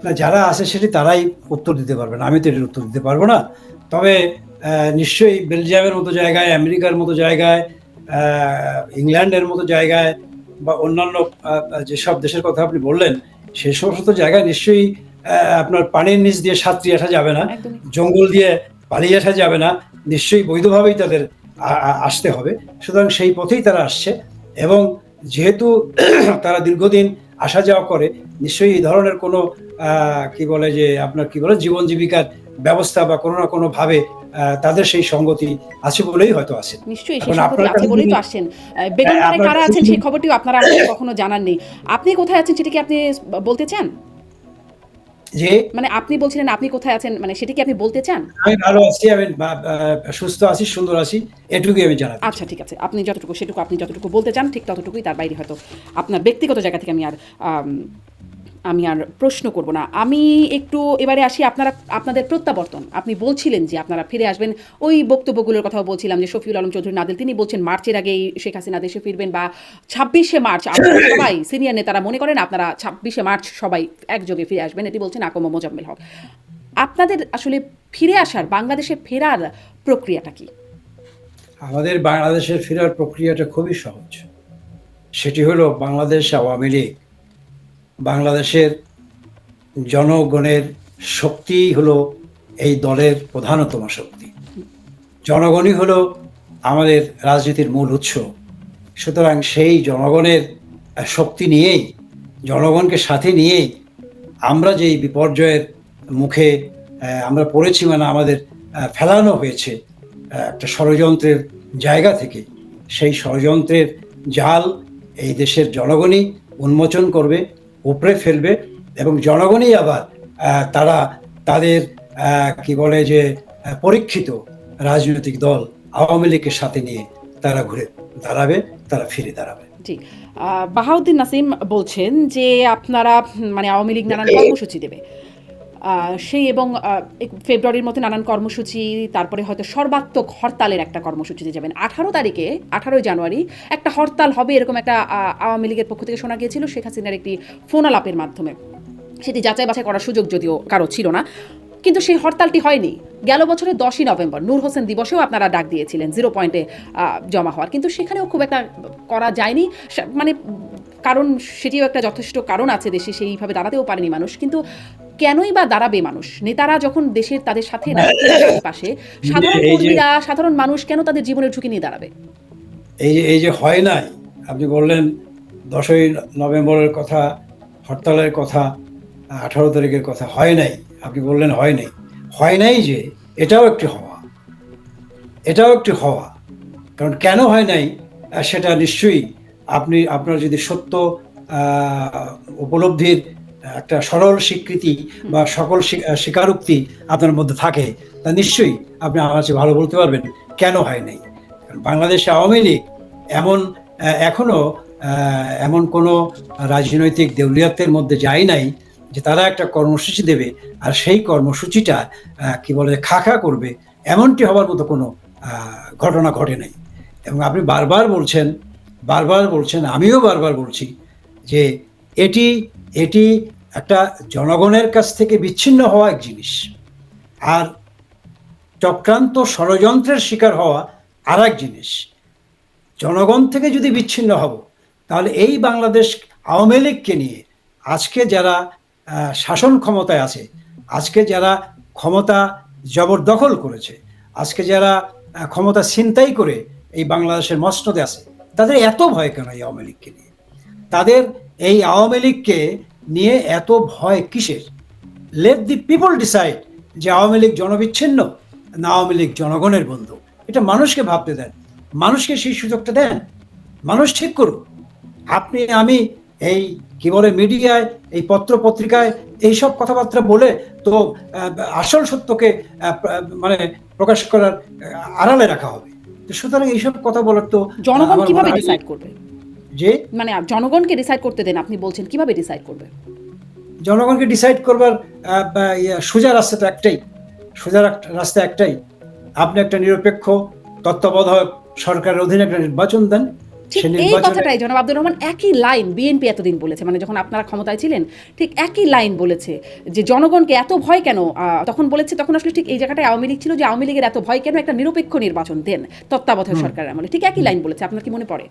না, যারা আছে সেটি তারাই উত্তর দিতে পারবেন, আমি তো এর উত্তর দিতে পারবো না। তবে নিশ্চয়ই বেলজিয়ামের মতো জায়গায়, আমেরিকার মতো জায়গায়, ইংল্যান্ডের মতো জায়গায় বা অন্যান্য যেসব দেশের কথা আপনি বললেন, সেই সমস্ত জায়গায় নিশ্চয়ই আপনার পানির নিচ দিয়ে সাঁতরিয়ে আসা যাবে না, জঙ্গল দিয়ে পালিয়ে আসা যাবে না, নিশ্চয়ই বৈধভাবেই তাদের আসতে হবে। সুতরাং সেই পথেই তারা আসছে এবং যেহেতু তারা দীর্ঘদিন আসা যাওয়া করে, নিশ্চয়ই এই ধরনের কোনো জীবন জীবিকার ব্যবস্থা বা কোনো না কোনো ভাবে তাদের সেই সঙ্গতি আছে বলেই হয়তো আছে। নিশ্চয়ই সেই সঙ্গতি আছে বলেই তো আসছেন। বেগম পাড়ায় কারা আছেন সেই খবরটিও আপনারা আমাকে কখনো জানাননি। আপনি কোথায় আছেন সেটা কি আপনি বলতে চান? যে মানে আপনি বলছিলেন আপনি কোথায় আছেন, মানে সেটা কি আপনি বলতে চান? আমি ভালো আছি, আমি সুস্থ আছি, সুন্দর আছি, এটুকুই আমি জানাই। আচ্ছা, ঠিক আছে, আপনি যতটুকু বলতে চান ঠিক ততটুকুই, তার বাইরে হয়তো আপনার ব্যক্তিগত জায়গা থেকে আমি আর আমি আর প্রশ্ন করব না। আমি একটু এবারে আসি আপনাদের প্রত্যাবর্তন। আপনি বলছিলেন যে আপনারা ফিরে আসবেন। ওই বক্তব্যগুলোর কথাও বলছিলাম যে শফিউল আলম চৌধুরী নাদিল তিনি বলছেন মার্চের আগেই শেখ হাসিনা দেশে ফিরবেন বা ২৬শে মার্চ আপনারা সবাই সিনিয়র নেতারা মনে করেন আপনারা ২৬শে মার্চ সবাই একযোগে ফিরে আসবেন। এটি বলছেন আকম মোজাম্মেল হক। আপনাদের আসলে ফিরে আসার বাংলাদেশে ফেরার প্রক্রিয়াটা কি? আমাদের বাংলাদেশের ফেরার প্রক্রিয়াটা খুবই সহজ। সেটি হলো বাংলাদেশ আওয়ামী লীগ, বাংলাদেশের জনগণের শক্তিই হলো এই দলের প্রধানতম শক্তি। জনগণই হলো আমাদের রাজনীতির মূল উৎস। সুতরাং সেই জনগণের শক্তি নিয়েই, জনগণকে সাথে নিয়েই আমরা যেই বিপর্যয়ের মুখে আমরা পড়েছি, মানে আমাদের ফেলানো হয়েছে একটা ষড়যন্ত্রের জায়গা থেকে, সেই ষড়যন্ত্রের জাল এই দেশের জনগণই উন্মোচন করবে, উপড়ে ফেলবে, এবং জনগণই আবার তারা তাদের কি বলে যে পরীক্ষিত রাজনৈতিক দল আওয়ামী লীগের সাথে নিয়ে তারা ঘুরে দাঁড়াবে, তারা ফিরে দাঁড়াবে। জি, বাহাউদ্দিন নাসিম বলছেন যে আপনারা মানে আওয়ামী লীগ নানান কর্মসূচি দেবে সেই এবং ফেব্রুয়ারির মধ্যে নানান কর্মসূচি, তারপরে হয়তো সর্বাত্মক হরতালের একটা কর্মসূচিতে যাবেন। 18 জানুয়ারি একটা হরতাল হবে এরকম একটা আওয়ামী লীগের পক্ষ থেকে শোনা গিয়েছিল শেখ হাসিনার একটি ফোন আলাপের মাধ্যমে। সেটি যাচাই বাছাই করার সুযোগ যদিও কারো ছিল না, কিন্তু সেই হরতালটি হয়নি। গেল বছরের 10ই নভেম্বর নূর হোসেন দিবসেও আপনারা ডাক দিয়েছিলেন 0 পয়েন্টে জমা হওয়ার, কিন্তু সেখানেও খুব একটা করা যায়নি। মানে কারণ সেটিও একটা যথেষ্ট কারণ আছে দেশে, সেইভাবে দাঁড়াতেও পারেনি মানুষ। কিন্তু কেনই বা দাঁড়াবে মানুষ? নেতারা যখন দেশের তাদের সাথে না পাশে, সাধারণ কর্মীরা, সাধারণ মানুষ কেন তাদের জীবনের ঝুঁকি নিয়ে দাঁড়াবে? এই যে হয় নাই, আপনি বললেন 10ই নভেম্বরের কথা, হরতালের কথা, 18 তারিখের কথা, হয় নাই। আপনি বললেন হয় নাই, হয় নাই যে এটাও একটি হওয়া, এটাও একটি হওয়া। কারণ কেন হয় নাই সেটা নিশ্চয়ই আপনার যদি সত্য উপলব্ধির একটা সরল স্বীকৃতি বা সকল স্বীকারোক্তি আপনার মধ্যে থাকে, তা নিশ্চয়ই আপনি আমার কাছে ভালো বলতে পারবেন কেন হয় নাই। বাংলাদেশ আওয়ামী লীগ এখনো এমন কোনো রাজনৈতিক দেউলিয়াতের মধ্যে যায় নাই যে তারা একটা কর্মসূচি দেবে আর সেই কর্মসূচিটা কি বলে খাখা করবে, এমনটি হওয়ার মতো কোনো ঘটনা ঘটে নাই। এবং আপনি বারবার বলছেন, আমিও বারবার বলছি যে এটি একটা জনগণের কাছ থেকে বিচ্ছিন্ন হওয়া এক জিনিস, আর চক্রান্ত ষড়যন্ত্রের শিকার হওয়া আর এক জিনিস। জনগণ থেকে যদি বিচ্ছিন্ন হব, তাহলে এই বাংলাদেশ আওয়ামী লীগকে নিয়ে আজকে যারা শাসন ক্ষমতায় আছে, আজকে যারা ক্ষমতা জবরদখল করেছে, আজকে যারা ক্ষমতা ছিনতাই করে এই বাংলাদেশের মসনদে আছে, তাদের এত ভয় কেন এই আওয়ামী লীগকে নিয়ে? তাদের এই আওয়ামী লীগকে নিয়ে এত ভয় কিসের? লেট দি পিপল ডিসাইড যে আওয়ামী লীগ জনবিচ্ছিন্ন না আওয়ামী লীগ জনগণের বন্ধু। এটা মানুষকে ভাবতে দেন, মানুষকে সেই সুযোগটা দেন, মানুষ ঠিক করুক। আপনি আমি এই কি বলে মিডিয়ায়, এই পত্র পত্রিকায় এইসব কথাবার্তা বলে তো আসল সত্যকে মানে প্রকাশ করার আড়ালে রাখা হবে। সুতরাং এইসব কথা বলার তো জনগণ কিভাবে ডিসাইড করবে? যে মানে জনগণকে ডিসাইড করতে দেন, আপনি বলছেন কিভাবে ডিসাইড করবে? জনগণকে ডিসাইড করবার সোজা রাস্তা তো একটাই, সোজা রাস্তা একটাই। আপনি একটা নিরপেক্ষ তত্ত্বাবধায়ক সরকারের অধীনে একটা নির্বাচন দেন। ঠিক এই কথাটাই জনাব আব্দুর রহমান একই লাইন বিএনপি এতদিন বলেছে, মানে যখন আপনারা ক্ষমতায় ছিলেন ঠিক একই লাইন বলেছে যে জনগণকে এত ভয় কেন। তখন বলেছে, তখন আসলে ঠিক এই জায়গাটায় আওয়ামী লীগ ছিল, যে আওয়ামী লীগের এত ভয় কেন, একটা নিরপেক্ষ নির্বাচন দেন তত্ত্বাবধায়ক সরকারের আমলে। ঠিক একই লাইন বলেছে, আপনার কি মনে পড়ে?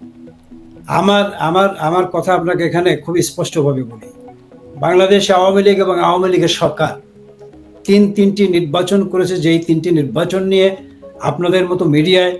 আমার কথা আপনাকে এখানে খুবই স্পষ্টভাবে বলি। বাংলাদেশ আওয়ামী লীগ এবং আওয়ামী লীগের সরকার তিনটি নির্বাচন করেছে, যেই তিনটি নির্বাচন নিয়ে আপনাদের মতো মিডিয়ায়